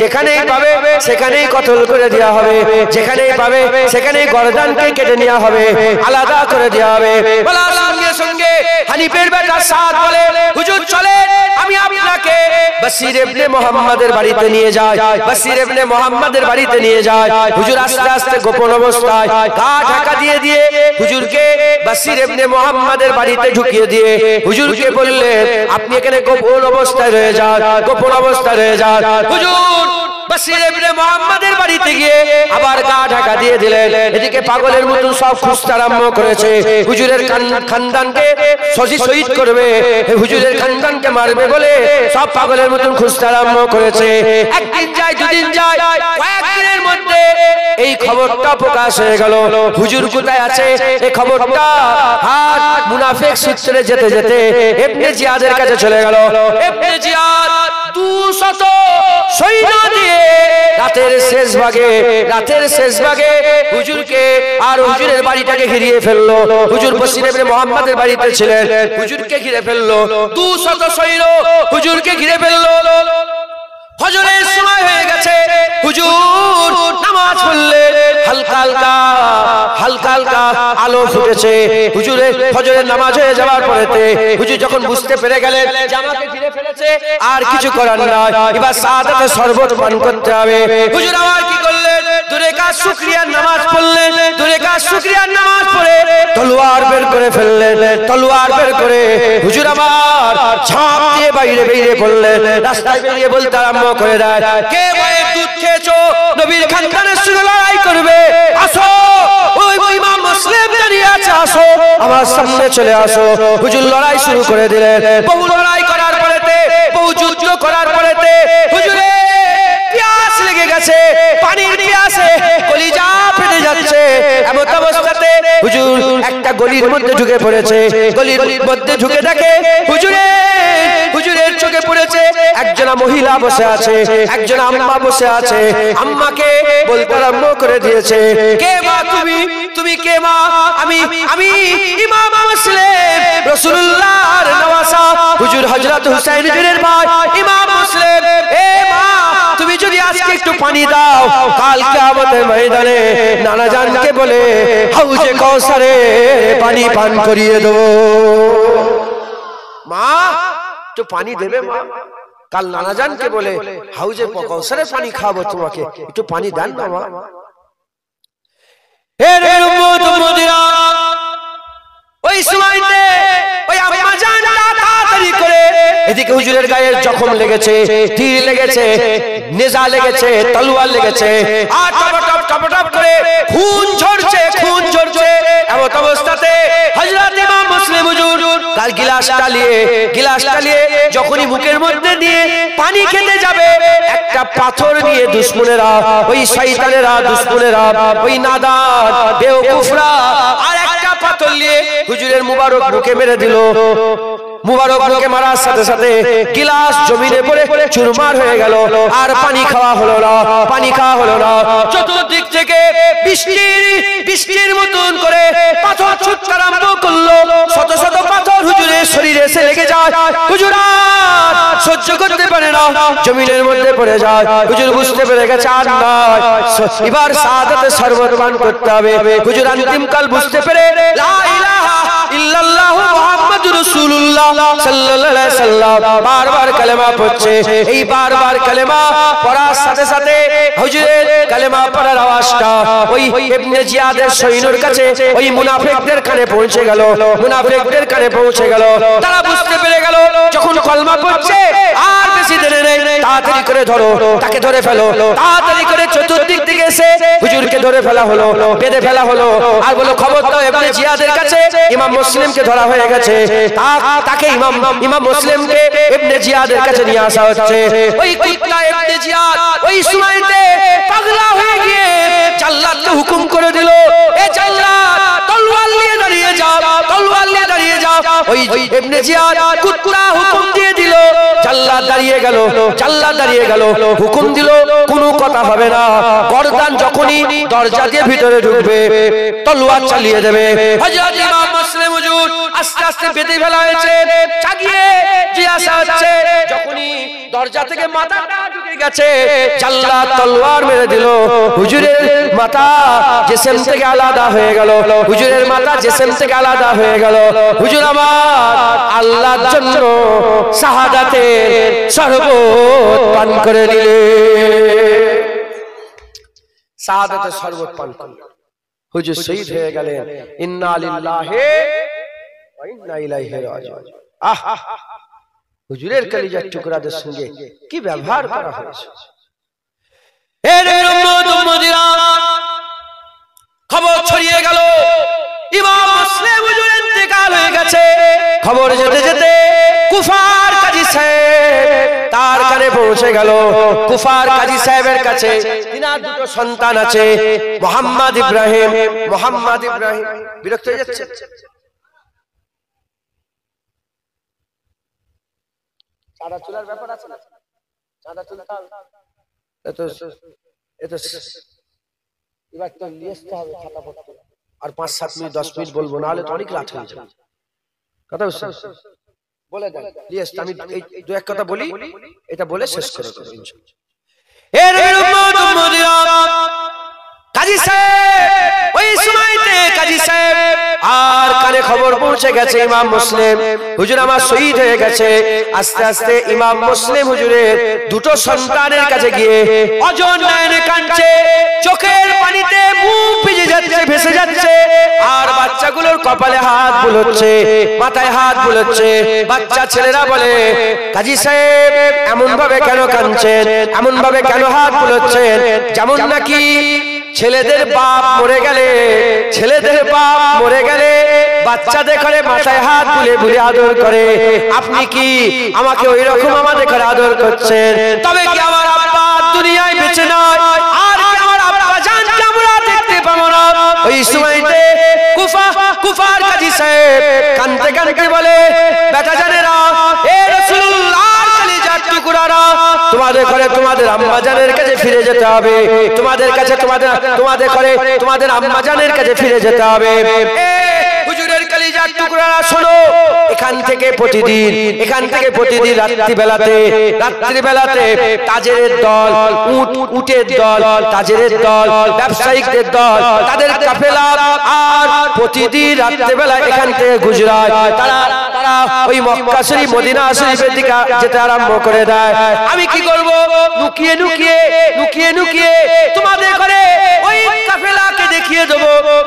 যেখানেই পাবে সেখানেই কতল করে দেওয়া হবে, যেখানেই পাবে সেখানেই গর্দানকে কেটে নেওয়া হবে, আলাদা করে দেওয়া হবে। বলার সঙ্গে সঙ্গে হানিফের বেটা সাদ বলে, হুজুর চলেন, আমি আপনাকে বশির ইবনে মুহাম্মাদের বাড়িতে নিয়ে যাই, বশির ইবনে মুহাম্মাদের বাড়িতে নিয়ে যাই। হুজুর আস্তে আস্তে গোপন অবস্থায় গা ঢাকা দিয়ে দিয়ে হুজুরকে বশির ইবনে মুহাম্মাদের বাড়িতে ঢুকিয়ে দিয়ে হুজুরকে বললেন, আপনি এখানে গোপন অবস্থায় রয়ে যান, গোপন অবস্থায় রয়ে যান। হুজুর বশির ইবনে মুহাম্মাদের বাড়িতে গিয়ে আবার গা ঢাকা দিয়ে দিলেন। এদিকে পাগলের মতো সব খুঁজতে আরম্ভ করেছে, হুজুরের খানদানকে শহীদ করবে, হুজুরের খানদানকে মারবে বলে সব পাগলের মতন খুঁজতে আরম্ভ করেছে। একদিন যায়, দুদিন যায়, কয়েকদিনের মধ্যে এই খবরটা প্রকাশ হয়ে গেল। হুজুর কোথায় আছে এই খবরটা হাত মুনাফিক সূত্রে যেতে যেতে ইবনে জিয়াদের কাছে চলে গেল। ইবনে জিয়াদ 200 সৈন্য দিয়ে রাতের শেষ ভাগে হুজুরকে আর হুজুরের বাড়িটাকে ঘিরিয়ে ফেললো। হুজুর বশির ইবনে মুহাম্মাদের বাড়িতে ছিলেন, হুজুরকে ঘিরে ফেললো, 200 সৈন্য হুজুরকে ঘিরে ফেললো। ফজরের সময় হয়ে গেছে, হুজুর নামাজ পড়লেন, হালকা হালকা আলো ফুটেছে। হুজুরের ফজরের নামাজ হয়ে যাওয়ার পরেতে হুজুর যখন বুঝতে পেরে গেলেন যে আমাকে ঘিরে ফেলেছে, আর কিছু করার নাই, এবার সাদাতে শরবত পান করতে হবে। হুজুর আবার কি করলেন? দুই রাকাত শুকরিয়ার নামাজ পড়লেন, দুই রাকাত শুকরিয়ার নামাজ পড়ে তলোয়ার বের করে ফেললেন, তলোয়ার বের করে হুজুর আবার ঝাঁপ দিয়ে বাইরে পড়লেন। রাস্তায় বেরিয়ে বলতে আরম্ভ করে দেয়, কে মায়ের দুধ খেয়েছো, নবীর খানদানের সঙ্গে লড়াই করবে, আসো, ওই ইমাম মুসলিম দাঁড়িয়ে আছে, আসো আমার সামনে চলে আসো। হুজুর লড়াই শুরু করে দিলেন। বহু লড়াই করার পরেতে, বহু যুদ্ধ করার পরেতে হুজুরে পিয়াস লেগে গেছে, পানির পিয়াসে কলিজা ফেটে যাচ্ছে। এমন অবস্থাতে হুজুর একটা গলির মধ্যে ঢুকে পড়েছে। গলির মধ্যে ঢুকে দেখে হুজুরের চোখে পড়েছে একজন মহিলা বসে আছে, একজন আম্মা বসে আছে। আম্মাকে বলতে আরম্ভ করে দিয়েছে, কে মা তুমি কে মা? আমি ইমাম মুসলিম রাসূলুল্লাহর নওয়াসা হুজুর হযরত হুসাইন হুজুরের ভাই ইমাম মুসলিম। এ মা, তুমি যদি আজকে একটু পানি দাও, কাল কিয়ামতের ময়দানে নানা জানকে বলে হাউজে কাউসারে পানি পান করিয়ে দেবো। মা একটু পানি দেবে মা, কাল নানাজানকে বলে হাউজে কাউসারে পানি খাওয়াবো তোমাকে, একটু পানি দেন না মা। ওই সময়তে ওই আম্মা জান তাড়াতাড়ি করে এদিকে হুজুরের গায়ে জখম লেগেছে, তীর লেগেছে, নেজা লেগেছে, তলোয়ার লেগেছে, আর টপটপ টপটপ করে খুন ঝরছে, খুন ঝরছে। এমন অবস্থাতে হযরত ইমাম মুসলিম হুজুর তার গিলাসটা নিয়ে যখনই মুখের মধ্যে দিয়ে পানি খেতে যাবে, একটা পাথর নিয়ে দুশমনেরা, ওই শয়তানেরা, দুশমনেরা, ওই নাদান বেওকুফরা আর একটা পাথর নিয়ে হুজুরের মুবারক মুখে মেরে দিল। মুবারক মুখে মারার সাথে সাথে গিলাস জমিনে পড়ে চুরমার হয়ে গেল, আর পানি খাওয়া হলো না, পানি খাওয়া হলো না। চতুর্দিক থেকে বৃষ্টির মতন করে পাথর ছুটতে আরম্ভ করলো, শত শত পাথর হুজুরের শরীরে এসে লেগে যায়। হুজুর আর সহ্য করতে পারে না, জমিনের মধ্যে পড়ে যায়। হুজুর বুঝতে পেরে গেছে আর নয়, এবার শাহাদাতের শরবত পান করতে হবে। হুজুর অন্তিম কাল বুঝতে পেরে লা ইলাহা ইল্লাল্লাহু মুহাম্মাদুর রাসূলুল্লাহ সাল্লাল্লাহু আলাইহি সাল্লাম বারবার কালেমা পড়ছে। এই বারবার কালেমা পড়ার সাথে সাথে হুজুরের কালেমা পড়ার আওয়াজটা ওই ইবনে জিয়াদের সৈন্যর কাছে, ওই মুনাফিকদের কানে পৌঁছে গেল, মুনাফিকদের কানে পৌঁছে গেল। তারা বুঝতে পেরে গেল যখন কলমা পড়ছে আর বেশি দেরি নেই, তাড়াতাড়ি করে ধরো, তাকে ধরে ফেলো। তাড়াতাড়ি করে চতুর্দিক থেকে এসে হুজুরকে ধরে ফেলা হলো, বেঁধে ফেলা হলো, আর বলো খবর দাও ইবনে জিয়াদের কাছে ইমাম মুসলিমকে ধরা হয়ে গেছে। তাকে ইমাম মুসলিমকে ইবনে জিয়াদের কাছে নিয়ে আসা হচ্ছে। ওই কুত্তা ইবনে জিয়াদ ওই সময়তে পাগলা হয়ে গিয়ে জাল্লাদকে হুকুম করে দিল, এ জাল্লাদ তলোয়ার নিয়ে দাঁড়িয়ে যাও, তলোয়ার নিয়ে দাঁড়িয়ে যাও। ওই ইবনে জিয়াদ কুত্তা হুকুম দিয়ে দিল, জাল্লাদ দাঁড়িয়ে গেল, জাল্লাদ দাঁড়িয়ে গেল, হুকুম দিল কোনো কথা হবে না, গর্দান যখনই দরজা দিয়ে ভিতরে ঢুকবে তলোয়ার চালিয়ে দেবে। হযরত ইমাম মুসলিম হুজুর আস্তে আস্তে বেঁধে ফেলা হয়েছে, চাগিয়ে জিজ্ঞাসা হচ্ছে, যখনই দরজা থেকে মাথাটা ঢুকে গেছে জাল্লাদ তলোয়ার মেরে দিল। হুজুরের মাথা জিসম থেকে আলাদা হয়ে গেল, হুজুরের মাথা জিসম থেকে আলাদা হয়ে গেল। হুজুর আমার আল্লাহর জন্য শাহাদাতের শরবত পান করে নিলেন, শাহাদাতের শরবত পান করলেন। হুজুর শহীদ হয়ে গেলেন। ইন্না লিল্লাহি ওয়া ইন্না ইলাইহি রাজিউন। হুজুরের কলিজার টুকরাদের সঙ্গে কি ব্যবহার করা হয়েছে। খবর ছড়িয়ে গেল ইমাম মুসলিম হুজুর ইন্তেকাল হয়ে গেছে। খবর যেতে যেতে কুফার কাজী সাহেব তার কানে পৌঁছে গেল। কুফার কাজী সাহেবের কাছে তিনার দুটো সন্তান আছে, মোহাম্মদ ইব্রাহিম। বিরক্ত হয়ে যাচ্ছে? চাঁদা তোলার ব্যাপার আছে না? চাঁদা তুলতে এবার তো নিয়ে আসতে হবে খাতা পত্র, আর 5-7 মিনিট 10 মিনিট বলবো, না হলে তো অনেক রাত হয়ে যাবে। কথা বুঝছেন? বলে দেন নিয়ে আসতে। আমি এই দু এক কথা বলি, এটা বলে শেষ করে দেব ইনশাআল্লাহ। কাজী সাহেব ওই সময়তে কাজী সাহেব আর কানে খবর পৌঁছে গেছে ইমাম মুসলিম হুজুর আমার শহীদ হয়ে গেছে। আস্তে আস্তে ইমাম মুসলিম হুজুরের দুটো সন্তানের কাছে গিয়ে অজন নয়নে কাঁদছে, চোখের পানিতে মুখ ভিজে যাচ্ছে, ভেসে যাচ্ছে, আর বাচ্চাগুলোর কপালে হাত বুলোচ্ছে, মাথায় হাত বুলোচ্ছে। বাচ্চা ছেলেরা বলে, কাজী সাহেব এমন ভাবে কেন কাঁদছেন, এমন ভাবে কেন হাত বুলোচ্ছেন যেমন নাকি ছেলেদের বাপ মরে গেলে বাচ্চাদের ঘরে মাথায় হাত বুলে বুলে আদর করে, আপনি কি আমাকে ওই রকম আমাদের ঘরে আদর করছেন? তবে কি আমার আব্বা দুনিয়ায় বেঁচে নয়, আর কি আমার আব্বা জানকে আমরা দেখতে পাবো না? ওই সময়তে কুফার কাজী সাহেব কাঁদতে কাঁদতে বলে, বেটা জানেরা, এ রাসূলুল্লাহর কলিজার টুকরারা, তোমাদের ঘরে তোমাদের আম্মা জানের কাছে ফিরে যেতে হবে, তোমাদের কাছে তোমাদের ঘরে তোমাদের আম্মা জানের কাছে ফিরে যেতে হবে। হুজুরের কলিজার টুকরারা শোনো, এখান থেকে প্রতিদিন রাত্রিবেলাতে তাজেরের দল, উটের দল, তাজেরের দল, ব্যবসায়িকদের দল, তাদের কাফেলা, আর প্রতিদিন রাত্রিবেলা এখান থেকে গুজরাট তারা ওই মক্কা শরীফ মদিনা শরীফের দিকে যেতে আরম্ভ করে দেয়। আমি কি করব? লুকিয়ে লুকিয়ে লুকিয়ে লুকিয়ে তোমাদের ঘরে ওই কাফেলাকে দেখিয়ে দেব।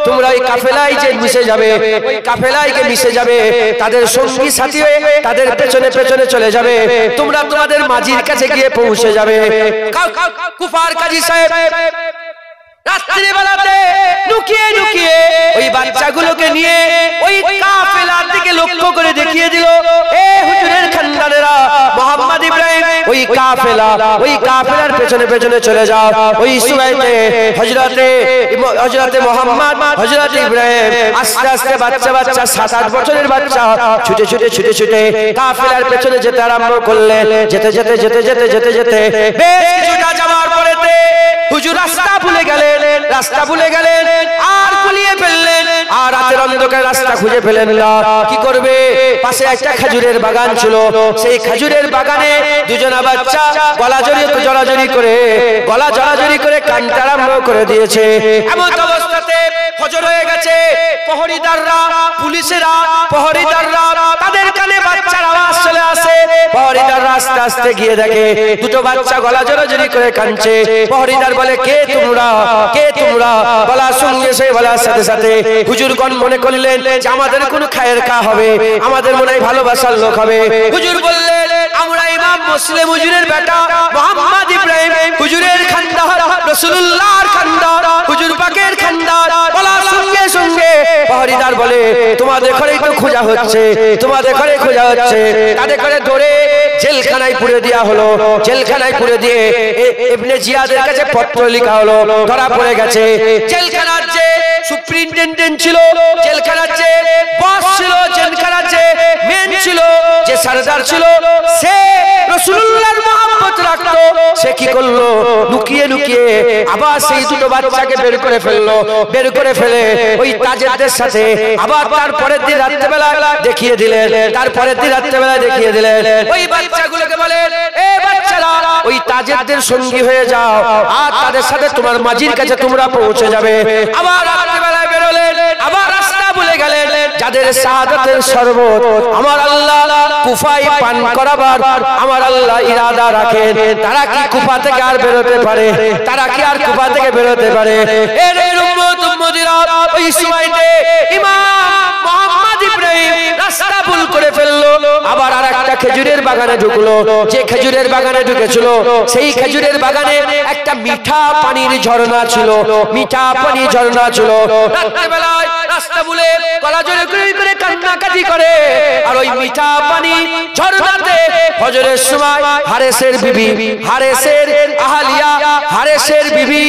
তোমরা ওই কাফেলায় যে মিশে যাবে, ওই কাফেলায় কে মিশে যাবে, তাদের সঙ্গী সাথী হয়ে তাদের পেছনে পেছনে চলে যাবে। তোমরা তোমাদের মাঝির কাছে গিয়ে পৌঁছে যাবে। কুফার কাজী সাহেব রাত্রি বেলাতে লুকিয়ে লুকিয়ে ওই বাচ্চাগুলোকে নিয়ে ওই কাফেলার দিকে লক্ষ্য করে দেখিয়ে দিল, এ হুজুরের খানদানেরা, মোহাম্মদ ইব্রাহিম ওই কাফেলার পেছনে পেছনে চলে যাও। ওই সময়তে হযরতে মোহাম্মদ হযরত ইব্রাহিম আস্তে আস্তে বাচ্চা বাচ্চা 7-8 বছরের বাচ্চা ছুটে ছুটে ছুটে ছুটে কাফেলার পেছনে যেতে আরম্ভ করলেন। যেতে যেতে যেতে যেতে যেতে যেতে বেশ কিছুটা যাওয়ার পরেতে হুজুর রাস্তা ভুলে গেলেন আর গুলিয়ে ফেললেন, আর রাতের অন্ধকারে রাস্তা খুঁজে পেলেন না। কি করবে? পাশে একটা খেজুরের বাগান ছিল, সেই খেজুরের বাগানে দুজনা বাচ্চা গলা জড়াজড়ি করে কান্না আরম্ভ করে দিয়েছে। এমন অবস্থাতে ফজর হয়ে গেছে। পুলিশেরা তাদের কানে বাচ্চার আওয়াজ চলে আসে। প্রহরীদাররা আস্তে আস্তে গিয়ে দেখে দুটো বাচ্চা গলা জড়াজড়ি করে কাঁদছে। প্রহরীদার বলে, কে তোমরা? বলার সঙ্গে সেই বলার সাথে সাথে হুজুরগণ মনে করলেন যে আমাদের কোনো খায়ের কা হবে, আমাদের মনে হয় ভালোবাসার লোক হবে। হুজুর বললেন, আমরা ইমাম মুসলিম হুজুরের বেটা মোহাম্মদ ইব্রাহিম হুজুরের খানদার, রাসূলুল্লাহর খানদার, হুজুর পাকের খানদার। বলার সঙ্গে সঙ্গে প্রহরীদার বলে, তোমাদের ঘরেই তো খোঁজা হচ্ছে। তাদের করে ধরে জেলখানায় পুরে দেওয়া হলো। জেলখানায় পুরে দিয়ে ইবনে জিয়াদের কাছে পত্র লেখা হলো, ধরা পড়ে গেছে। জেলখানার যে সুপ্রিনটেন্ডেন্ট ছিল, জেলখানার যে বস ছিল, জেলখানার যে মেন ছিল, যে সরদার ছিল, সে রাসূলুল্লাহর মহব্বত রাখতো। সে কি করলো? লুকিয়ে লুকিয়ে আবার সেই দুটো বাচ্চাকে বের করে ফেলে ওই তাজেরদের সাথে আবার তারপরের দিন রাত্রেবেলা দেখিয়ে দিলেন। ওই বাচ্চাগুলোকে বলে, এ বাচ্চারা, ওই তাজেরদের সঙ্গী হয়ে যাও আর তাদের সাথে তোমার মাঝির কাছে তোমরা পৌঁছে যাবে। আবার রাত্রেবেলায় বেরোলেন, আবার রাস্তা ভুলে গেলেন। যাদের শাহাদাতের শরবত আমার আল্লাহ কুফায় পান করাবার আমার আল্লাহ ইরাদা রাখেন, তারা কি কুফা থেকে আর বেরোতে পারে? এর উম্মতিরা ওই সময়তে ইমাম মোহাম্মদ ইব্রাহিম রাস্তা ভুল করে ফেললো। আবার আরেকটা খেজুরের বাগানে ঢুকলো। যে খেজুরের বাগানে ঢুকেছিল, সেই খেজুরের বাগানে একটা মিঠা পানির ঝর্ণা ছিল। রাত্রেবেলায় রাস্তা ভুলে গলা জোরে করে কান্নাকাটি করে, আর ওই মিঠা পানি ঝর্ণাতে ফজরের সময় হারেসের বিবি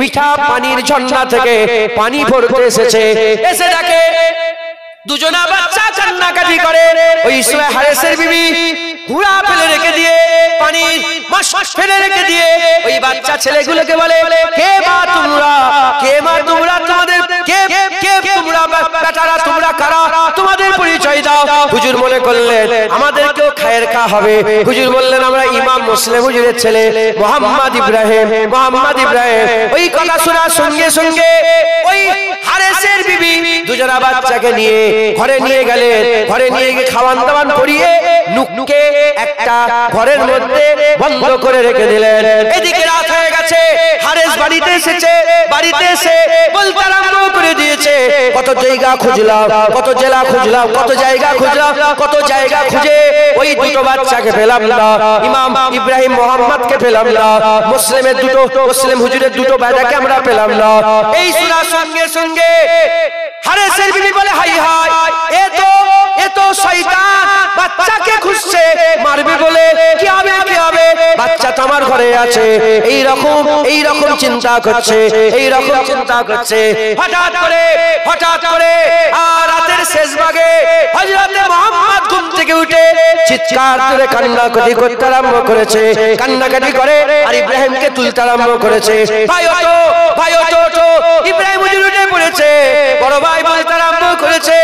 মিঠা পানির ঝর্ণা থেকে পানি ভরতে এসে দেখে দুজনা বাচ্চা কান্নাকাটি করে। ওই সময় হারেসের বিবি ঘোড়া ফেলে রেখে দিয়ে, পানির মাছ ফেলে রেখে দিয়ে ওই বাচ্চা ছেলেগুলোকে বলে, কে মা তোমরা? তোমাদের তোমরা বেটারা, তোমরা কারা? তোমাদের পরিচয় দাও। হুজুর মনে করলেন আমাদেরকেও খায়ের কা হবে। হুজুর বললেন, আমরা ইমাম মুসলিম হুজুরের ছেলে মোহাম্মদ ইব্রাহিম। ওই কথা শোনার সঙ্গে সঙ্গে ওই হারেসের বিবি দুজনা বাচ্চাকে নিয়ে ঘরে নিয়ে গেলেন। ঘরে নিয়ে গিয়ে খাওয়ান দাওয়ান করিয়ে নুককে একটা ঘরের মধ্যে বন্ধ করে রেখে দিলেন। এদিকে রাত হয়ে গেছে, হারেস বাড়িতে এসেছে। বাড়িতে এসে বলতে আরম্ভ করে দিয়েছে, কত জায়গা খুঁজলাম, কত জেলা খুঁজলাম, কত জায়গা খুঁজে ওই দুটো বাচ্চাকে পেলাম না, ইমাম ইব্রাহিম মোহাম্মদকে পেলাম না, মুসলিম হুজুরের দুটো বেটাকে আমরা পেলাম না। এই শোনার সঙ্গে সঙ্গে হারেসের বিবি বলে, হাই হাই, এ তো শয়তান বাচ্চাকে খুঁজছে, মারবে বলে। কি হবে? বাচ্চা তো আমার ঘরে আছে। এই রকম চিন্তা করছে। হঠাৎ করে আর রাতের শেষ ভাগে হযরতে মুহাম্মদ ঘুম থেকে উঠে চিৎকার করে কান্নাকাটি করতে আরম্ভ করেছে। কান্নাকাটি করে আর ইব্রাহিমকে তুলতে আরম্ভ করেছে। ভাই ওঠো। ইব্রাহিম হুজুর উঠে পড়েছে। বড় ভাই বলতে আরম্ভ করেছে,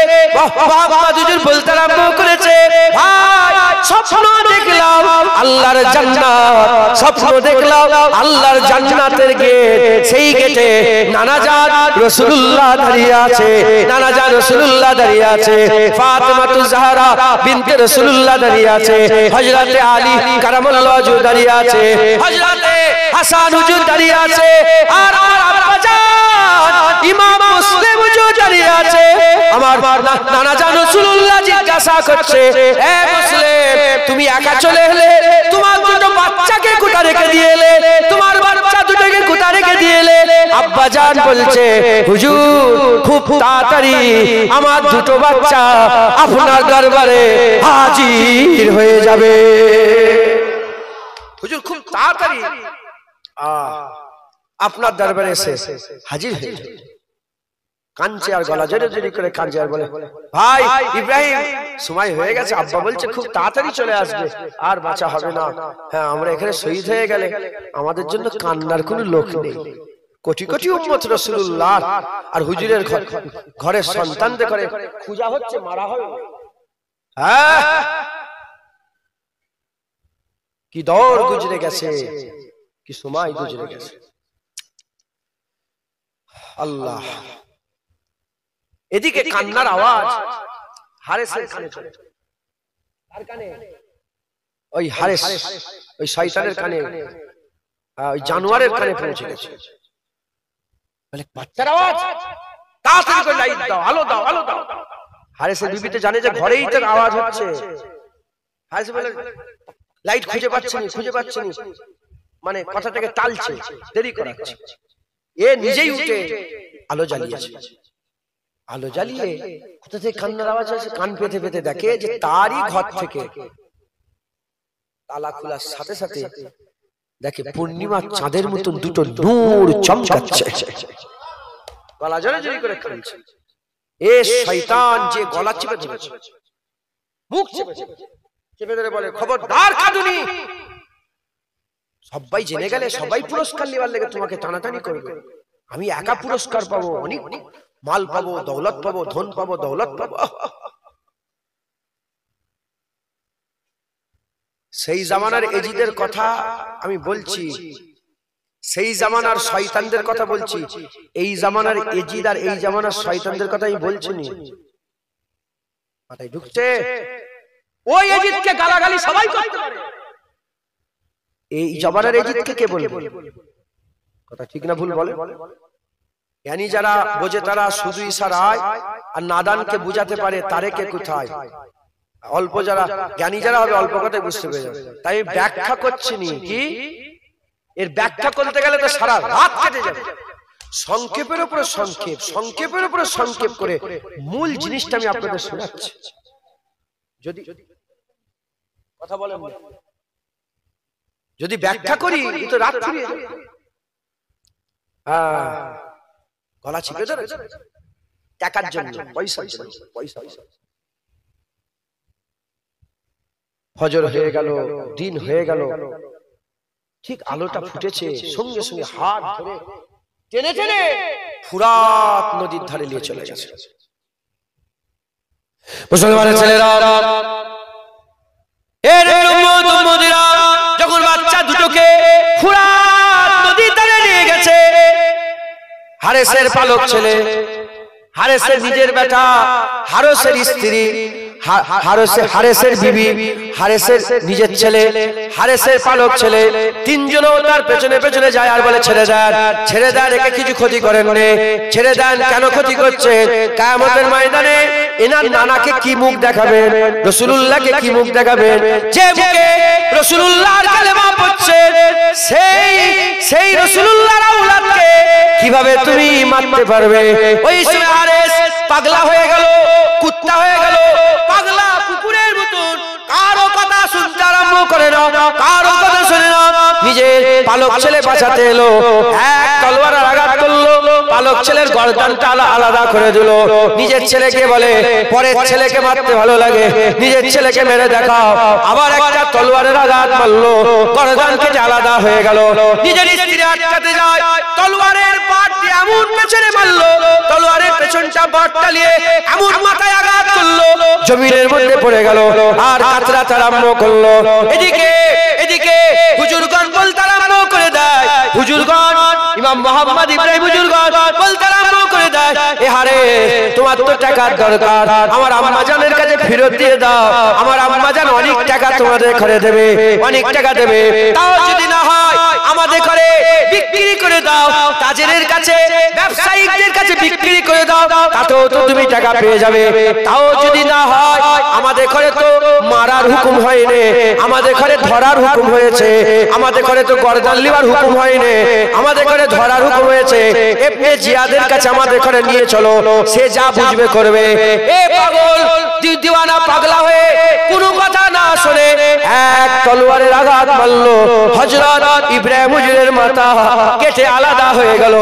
মোহাম্মদ হুজুর বলতে আরম্ভ করেছে, ভাই স্বপ্ন দেখলাম আল্লাহর জান্নাত, স্বপ্ন দেখলাম আল্লাহর জান্নাতের গেট, সেই গেটে নানা জান রাসূলুল্লাহ দাঁড়িয়ে আছে, নানা জান রাসূলুল্লাহ দাঁড়িয়ে আছে, ফাতেমাতুজ জাহরা বিনতে রাসূলুল্লাহ দাঁড়িয়ে আছে, হযরতে আলী কারামাল্লাহু ওয়াজহু দাঁড়িয়ে আছে, হযরতে হাসান হুজুর দাঁড়িয়ে আছে, আর আব্বা জান ইমাম মুসলিম হুজুর দাঁড়িয়ে আছে। আমার নানা জান রাসূলুল্লাহ জিজ্ঞাসা করছে, এ মুসলিম তুমি একা চলে এলে, তোমার দুটো বাচ্চাকে কোথা রেখে দিয়ে এলে, তোমার বাচ্চা দুটোকে কোথা রেখে দিয়ে এলে? আব্বা জান বলছে, হুজুর খুব তাড়াতাড়ি আমার দুটো বাচ্চা আপনার দরবারে হাজির হয়ে যাবে। হুজুর খুব তাড়াতাড়ি আপনার দরবারে এসে হাজির হয়ে যাবে। কাঁদছে আর গলা জড়ে জড়ি করে কাঁদছে আর বলে, ভাই ইব্রাহিম সময় হয়ে গেছে, আব্বা বলছে খুব তাড়াতাড়ি চলে আসবে, আর বাঁচা হবে না। হ্যাঁ, আমরা এখানে শহীদ হয়ে গেলে আমাদের জন্য কান্নার কোনো লোক নেই। কোটি কোটি উম্মত রাসূলুল্লাহ আর হুজুরের ঘরের সন্তানদের করে খোঁজা হচ্ছে, মারা হবে। হ্যাঁ, কি দৌড় গুজরে গেছে, কি সময় গুজরে গেছে। আল্লাহ, এদিকে কান্নার আওয়াজ হারেসের কানে চলে। কার কানে? ওই হারেস, ওই শয়তানের কানে, ওই জানোয়ারের কানে পৌঁছে গেছে। বলে, বাচ্চার আওয়াজ, তাড়াতাড়ি করে লাইট দাও, আলো দাও, আলো দাও। হারেসের বিবিতে জানে যে ঘরেই তো আওয়াজ হচ্ছে। হারেস বলে, লাইট খুঁজে পাচ্ছি না, খুঁজে পাচ্ছি না, মানে কথাটাকে টালছে, দেরি করাচ্ছে। এ নিজেই উঠে আলো জ্বালিয়েছে। আলো জ্বালিয়ে কোথা থেকে কান্নার আওয়াজ আসে, কান পেতে পেতে দেখে যে তারই ঘর থেকে তালা খোলার সাথে সাথে দেখে পূর্ণিমার চাঁদের মতন দুটো নূর চমকাচ্ছে। গলা জড়ে জড়ি করে কাঁদছে। এ শয়তান যে গলা চেপে ধরেছে, মুখ চেপে ধরে বলে, খবরদার কাঁদুনি, সবাই জেনে গেলে সবাই পুরস্কার নেবার লেগে তোমাকে টানাটানি করবে। আমি একা পুরস্কার পাবো, অনেক মাল পাবো, দৌলত পাবো, ধন পাবো, দৌলত পাবো। সেই জামানার এজিদের কথা আমি বলছি, সেই জামানার শয়তানদের কথা বলছি। এই জামানার এজিদ আর এই জামানার শয়তানদের কথা আমি বলছি না। মাথায় ঢুকছে? ওই এজিদকে গালাগালি সবাই করতে পারে, এই জামানার এজিদকে কে বলবে? কথা ঠিক না ভুল বলে? জ্ঞানী যারা বোঝে তারা শুধু ইশারায়, আর নাদানকে বুঝাতে পারে তারে কে কোথায়। অল্প যারা জ্ঞানী যারা হবে অল্প কথায় বুঝতে পেরে যাবে। তাই ব্যাখ্যা করছি নি, কি এর ব্যাখ্যা করতে গেলে তো সারা রাত কেটে যাবে। সংক্ষেপের উপরে সংক্ষেপ, সংক্ষেপের উপরে সংক্ষেপ করে মূল জিনিসটা আমি আপনাদের শোনাচ্ছি। যদি কথা বলেন, যদি ব্যাখ্যা করি তো রাত ফুরিয়ে যাবে। গলা চিপে ধরে টাকার জন্য, পয়সার জন্য, পয়সা। ফজর হয়ে গেল, দিন হয়ে গেল, ঠিক আলোটা ফুটেছে, সঙ্গে সঙ্গে হাত ধরে টেনে টেনে ফুরাত নদীর ধারে নিয়ে চলে গেছে। মুসলমানের ছেলেরা, যখন বাচ্চা দুটোকে ফুরাত নদীর ধারে নিয়ে গেছে, হারেসের পালক ছেলে, হারেসের নিজের বেটা, হারেসের স্ত্রী, হারেসের বিবি, হারেসের নিজের ছেলে, হারেসের পালক ছেলে, তিনজনও তার পেছনে পেছনে যায় আর বলে, ছেড়ে দেন, ছেড়ে দেন, একে কিছু ক্ষতি করেন নে, ছেড়ে দেন। কেন ক্ষতি করছেন? কিয়ামতের ময়দানে এনার নানাকে কি মুখ দেখাবেন, রাসূলুল্লাহকে কি মুখ দেখাবেন? যে মুখে রাসূলুল্লাহর কালেমা পড়ছে, সেই রাসূলুল্লাহর আওলাদকে কিভাবে তুমি মারতে পারবে? ওই সময় হারেস পাগলা হয়ে গেল, কুত্তা হয়ে গেল, পাগলা কুকুরের মতন কারো কথা শুনতে আরম্ভ করে না, কারো কথা শুনে না। নিজের পালক ছেলে বাঁচাতে এলো, এক তলোয়ার আঘাত করলো, পালক ছেলের গর্দানটা আলাদা করে দিল। নিজের ছেলেকে বলে, পরের ছেলেকে মারতে ভালো লাগে, নিজের ছেলেকে মেরে দেখাও। আবার একটা তলোয়ারের আঘাত মারলো, গর্দান কেটে আলাদা হয়ে গেল। নিজের স্ত্রী আটকাতে যায়, তলোয়ারের বাট দিয়ে এমন পেছনে মারলো, তলোয়ারের পেছনটা বাট টালিয়ে এমন মাথায় আঘাত করলো, জমিনের মধ্যে পড়ে গেল আর কাতরাতে আরম্ভ করলো। এদিকে হুজুরগণ ইমাম মোহাম্মদ ইব্রাহিম হুজুরগণ বলতে আরম্ভ করে দেয়, এ হারে তোমার তো টাকার দরকার, আমার আম্মা জানের কাছে ফেরত দিয়ে দাও, আমার আম্মা জান অনেক টাকা তোমাদের ঘরে দেবে, অনেক টাকা দেবে, তাও যদি না হয় আমাদের ঘরে বিক্রি করে দাও, তাজেরের কাছে ব্যবসায়িকদের কাছে বিক্রি করে দাও, তাতেও তো তুমি টাকা পেয়ে যাবে, তাও যদি না হয় আমাদের ঘরে তো মারার হুকুম হয়নি, আমাদের ঘরে ধরার হুকুম হয়েছে, আমাদের ঘরে তো গর্দান লিবার হুকুম হয়নি, আমাদের ঘরে ধরার হুকুম হয়েছে, ইবনে জিয়াদের কাছে আমাদের ঘরে নিয়ে চলো, সে যা বুঝবে করবে। এ পাগল দিওয়ানা পাগলা হয়ে কোনো কথা না শুনে এক তলোয়ারের আঘাত মারলো, হযরত ইব্রাহিম হুজুরের মাথা কেটে আলাদা হয়ে গেল,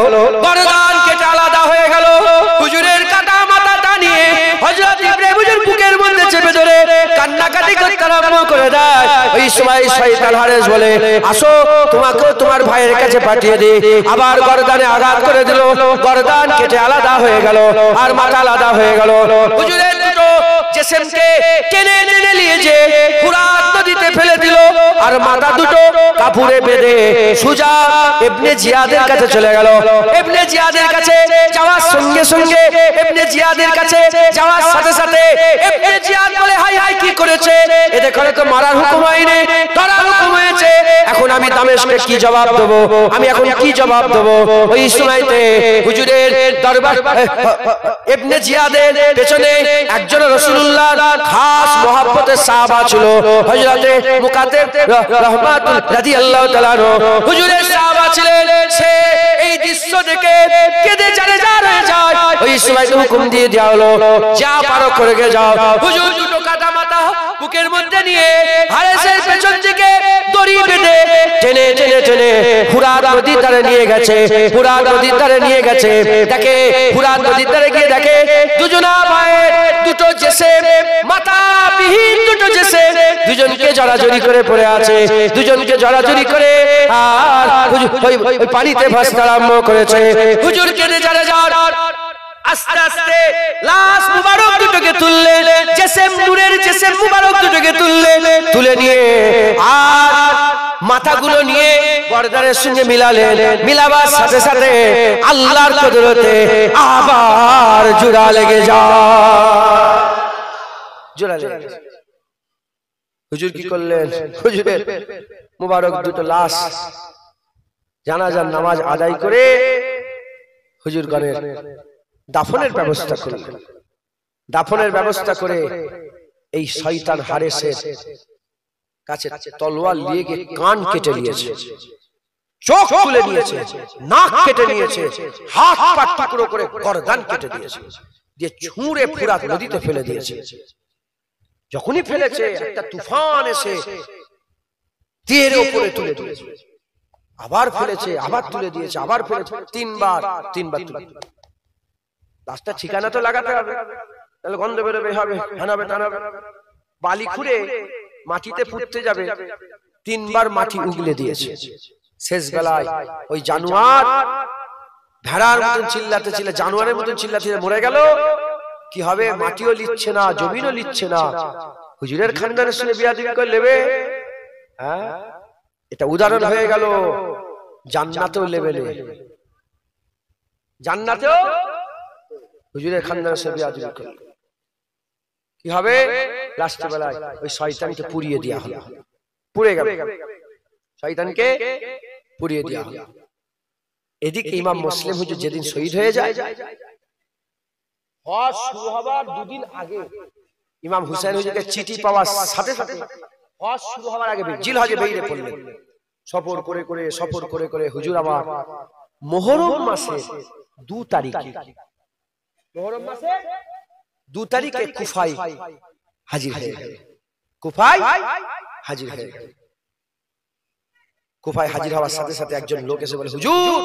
গর্দান কেটে আলাদা হয়ে গেল, হুজুরের কাটা মাথাটা নিয়ে হযরত ইব্রাহিম হুজুর বুকের মধ্যে চেপে ধরে কান্নাকাটি করতে আরম্ভ করে দেয়। ওই সময় শয়তান হারেস বলে, আসো তোমাকে তোমার ভাইয়ের কাছে পাঠিয়ে দিই, আবার গর্দানে আঘাত করে দিল, গর্দান কেটে আলাদা হয়ে গেল আর মাথা আলাদা হয়ে গেল। হুজুরের দুটো জিসমকে টেনে টেনে নিয়ে যে ফুরাত নদীতে ফেলে দিল আর মাথা দুটো কাপড়ে বেঁধে সুজা ইবনে জিয়াদের কাছে চলে গেল। ইবনে জিয়াদের কাছে যাওয়ার সঙ্গে সঙ্গে ইবনে জিয়াদের কাছে যাওয়ার সাথে সাথে ইবনে জিয়াদ বলে, হাই হাই কি করেছে, এদের ঘরে তো মারার হুকুম হয়নি, ধরার হুকুম হয়েছে, এখন আমি দামেস্কে কি জবাব দেবো, আমি এখন কি জবাব দেবো। ওই সময়তে হুজুরের দরবার ইবনে জিয়াদের পেছনে একজন রাসূলুল্লাহর খাস মহব্বতের সাহাবা ছিল, হযরতে মুকাদ্দেম রাহমাতুল রাদিয়াল্লাহু তাআলা হুজুরের সাহাবা ছিলেন। সে এই দৃশ্য দেখে কেঁদে জারে জার হয়ে যায়। ওই সময় হুকুম দিয়ে দেওয়া হলো, যা পারো করে যাও। হুজুর দুটো কাটা মাথা বুকের মধ্যে নিয়ে হারেসের পেছন থেকে দড়ি বেঁধে টেনে টেনে টেনে ফুরাত নদীর ধারে নিয়ে গেছে, ফুরাত নদীর ধারে নিয়ে গেছে। দেখে ফুরাত নদীর ধারে গিয়ে দেখে দুজনা ভাইয়ের দুটো জিসিম, মাথা বিহীন দুটো জিসিম দুজনকে জড়াজড়ি করে পড়ে আছে, দুজনকে জড়াজড়ি করে আর ওই পানিতে ভাসতে আরম্ভ করেছে। হুজুর কেঁদে জারে যার আস্তে আস্তে লাশ মুবারক দুটোকে তুললেন, জিসিম নূরের জিসিম মুবারক দুটোকে তুললেন, তুলে নিয়ে আর মাথাগুলো নিয়ে গর্দানের সঙ্গে মিলালেন, মিলাবার সাথে সাথে আল্লাহর কুদরতে আবার জোড়া লেগে যায়, জোড়া লেগে যায়। হুজুর কি করলেন, হুজুরের মুবারক দুটো লাশ জানাজার নামাজ আদায় করে হুজুর গণের দাফনের ব্যবস্থা করলেন। দাফনের ব্যবস্থা করে এই শয়তান হারেসের কাছে তলোয়ার নিয়ে গিয়ে কান কেটে নিয়েছে, চোখ তুলে নিয়েছে, নাক কেটে নিয়েছে, হাত পা টুকরো করে গর্দান কেটে দিয়েছে, দিয়ে ছুঁড়ে ফুরাত নদীতে ফেলে দিয়েছে। যখনই ফেলেছে একটা তুফান এসে তীরের উপরে তুলে দিয়েছে, আবার ফেলেছে, আবার তুলে দিয়েছে, আবার ফেলেছে, তিনবার তুলে। লাশটা ঠিকানা তো লাগাতে হবে, তাহলে গন্ধ বেরোবে, হবে হানাবে টানাবে, বালি খুঁড়ে মাটিতে পুঁততে যাবে, তিনবার মাটি উগলে দিয়েছে। শেষ বেলায় ওই জানোয়ার ভেড়ার মতন চিল্লাতে চিল্লা, জানোয়ারের মতন চিল্লাতে মরে গেল। কি হবে, মাটিও লিচ্ছে না, জমিনও লিচ্ছে না, হুজুরের খানদানের সঙ্গে বিয়াদবি করে নেবে। হ্যাঁ, এটা উদাহরণ হয়ে গেল জান্নাতেও লেভেলে, জান্নাতেও হুজুরের খানদানের সঙ্গে বিয়াদবি করে কি হবে, লাস্ট বেলায় ওই শয়তানকে পুড়িয়ে দেওয়া হলো, পুড়ে গেল, শয়তানকে পুড়িয়ে দেওয়া হলো। এদিকে ইমাম মুসলিম হুজুর যেদিন শহীদ হয়ে যায়, হজ শুরু হবার দুদিন আগে ইমাম হুসাইন হুজুরকে চিঠি পাওয়ার সাথে সাথে হজ শুরু হওয়ার আগে জিলহজে বেরিয়ে পড়লেন। সফর করে করে হুজুর আমার মুহররম মাসে 2 তারিখে, মুহররম মাসে 2 তারিখে কুফায় হাজির হয়ে গেলেন। কুফায় হাজির হয়ে গেলেন। কুফায় হাজির হওয়ার সাথে সাথে একজন লোক এসে বলে, হুজুর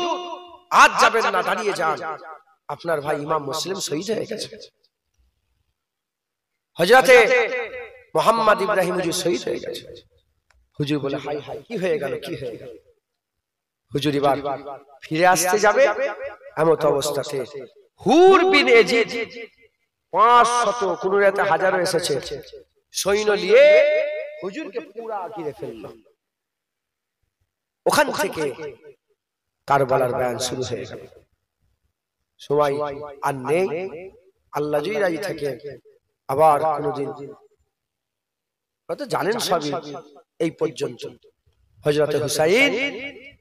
আজ যাবেন না, দাঁড়িয়ে যান, আপনার ভাই ইমাম মুসলিম শহীদ হয়ে গেছে। হযরতে মুহাম্মদ ইব্রাহিম হুজুর শহীদ হয়ে গেছে। হুজুর বলে, হাই হাই কি হয়ে গেল, কি হয়ে গেল। হুজুর এবার ফিরে আসতে যাবে, এমত অবস্থাতে হুর বিন এজিদ 500 কোন রাতে 1000 এসেছে, সৈন্য নিয়ে হুজুরকে পুরা ঘিরে ফেলল। ওখান থেকে কারবালার বয়ান শুরু হয়ে গেল। সময় আর নেই, আল্লাহ যদি রাজি থাকে আবার কোনদিন হয়তো জানেন সবই। এই পর্যন্ত হযরত হুসাইন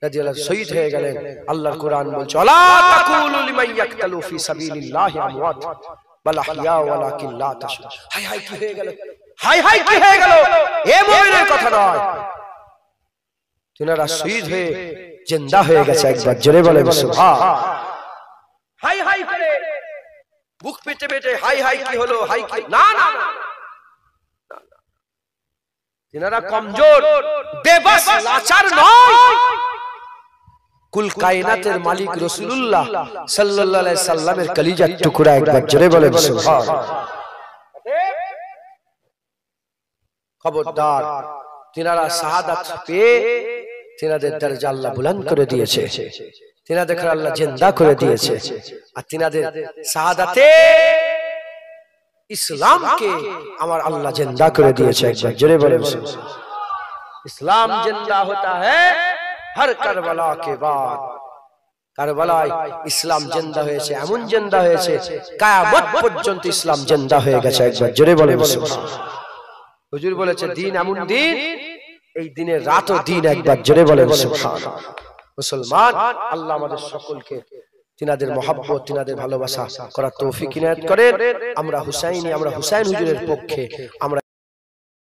রাদিয়াল্লাহু শহীদ হয়ে গেলেন। আল্লাহর কোরআন বলছে আলা তাকুলু লিমান ইয়াকতালু ফি সাবিলিল্লাহি আমওয়াত বাল আহইয়া ওয়ালাকিন লা তাশউরুন। হাই হাই কি হয়ে গেল, হাই হাই কি হয়ে গেল, এ মুমিনের কথা নয়, তিনারা শহীদ হয়ে জিন্দা হয়ে গেছে। একবার জোরে বলেন সুবহান। হাই হাই করে বুক পেটে পেটে হাই হাই কি হলো, হাই কি, না না না, তিনারা কমজোর বেবস লাচার নয়। কুল কায়নাতের মালিক রাসূলুল্লাহ সাল্লাল্লাহু আলাইহি সাল্লামের কলিজার টুকরা। একবার জোরে বলেন সুবহান। খবরদার, তিনারা শাহাদাত পেয়ে তিনাদের দরজা আল্লাহ বুলন্দ করে দিয়েছে, তিনাদের আল্লাহ জিন্দা করে দিয়েছে। আর তিনাদের শাহাদাতে ইসলামকে আমার আল্লাহ জিন্দা করে দিয়েছে। একবার জোরে বলেন ইসলাম জিন্দা होता है हर কারবালা के बाद। কারবালায় ইসলাম জিন্দা হয়েছে, এমন জিন্দা হয়েছে কিয়ামত পর্যন্ত ইসলাম জিন্দা হয়ে গেছে। একবার জোরে বলেন সুবহান। হুজুর বলেছে দিন এমন দিন, এই দিনের রাতও দিন। একবার জোরে বলেন সুবহান। মুসলমান, আল্লাহ আমাদের সকলকে তিনাদের মহব্বত, তিনাদের ভালোবাসা করার তৌফিক ইনায়াত করেন। আমরা হুসাইনি, আমরা হুসাইন হুজুরের পক্ষে, আমরা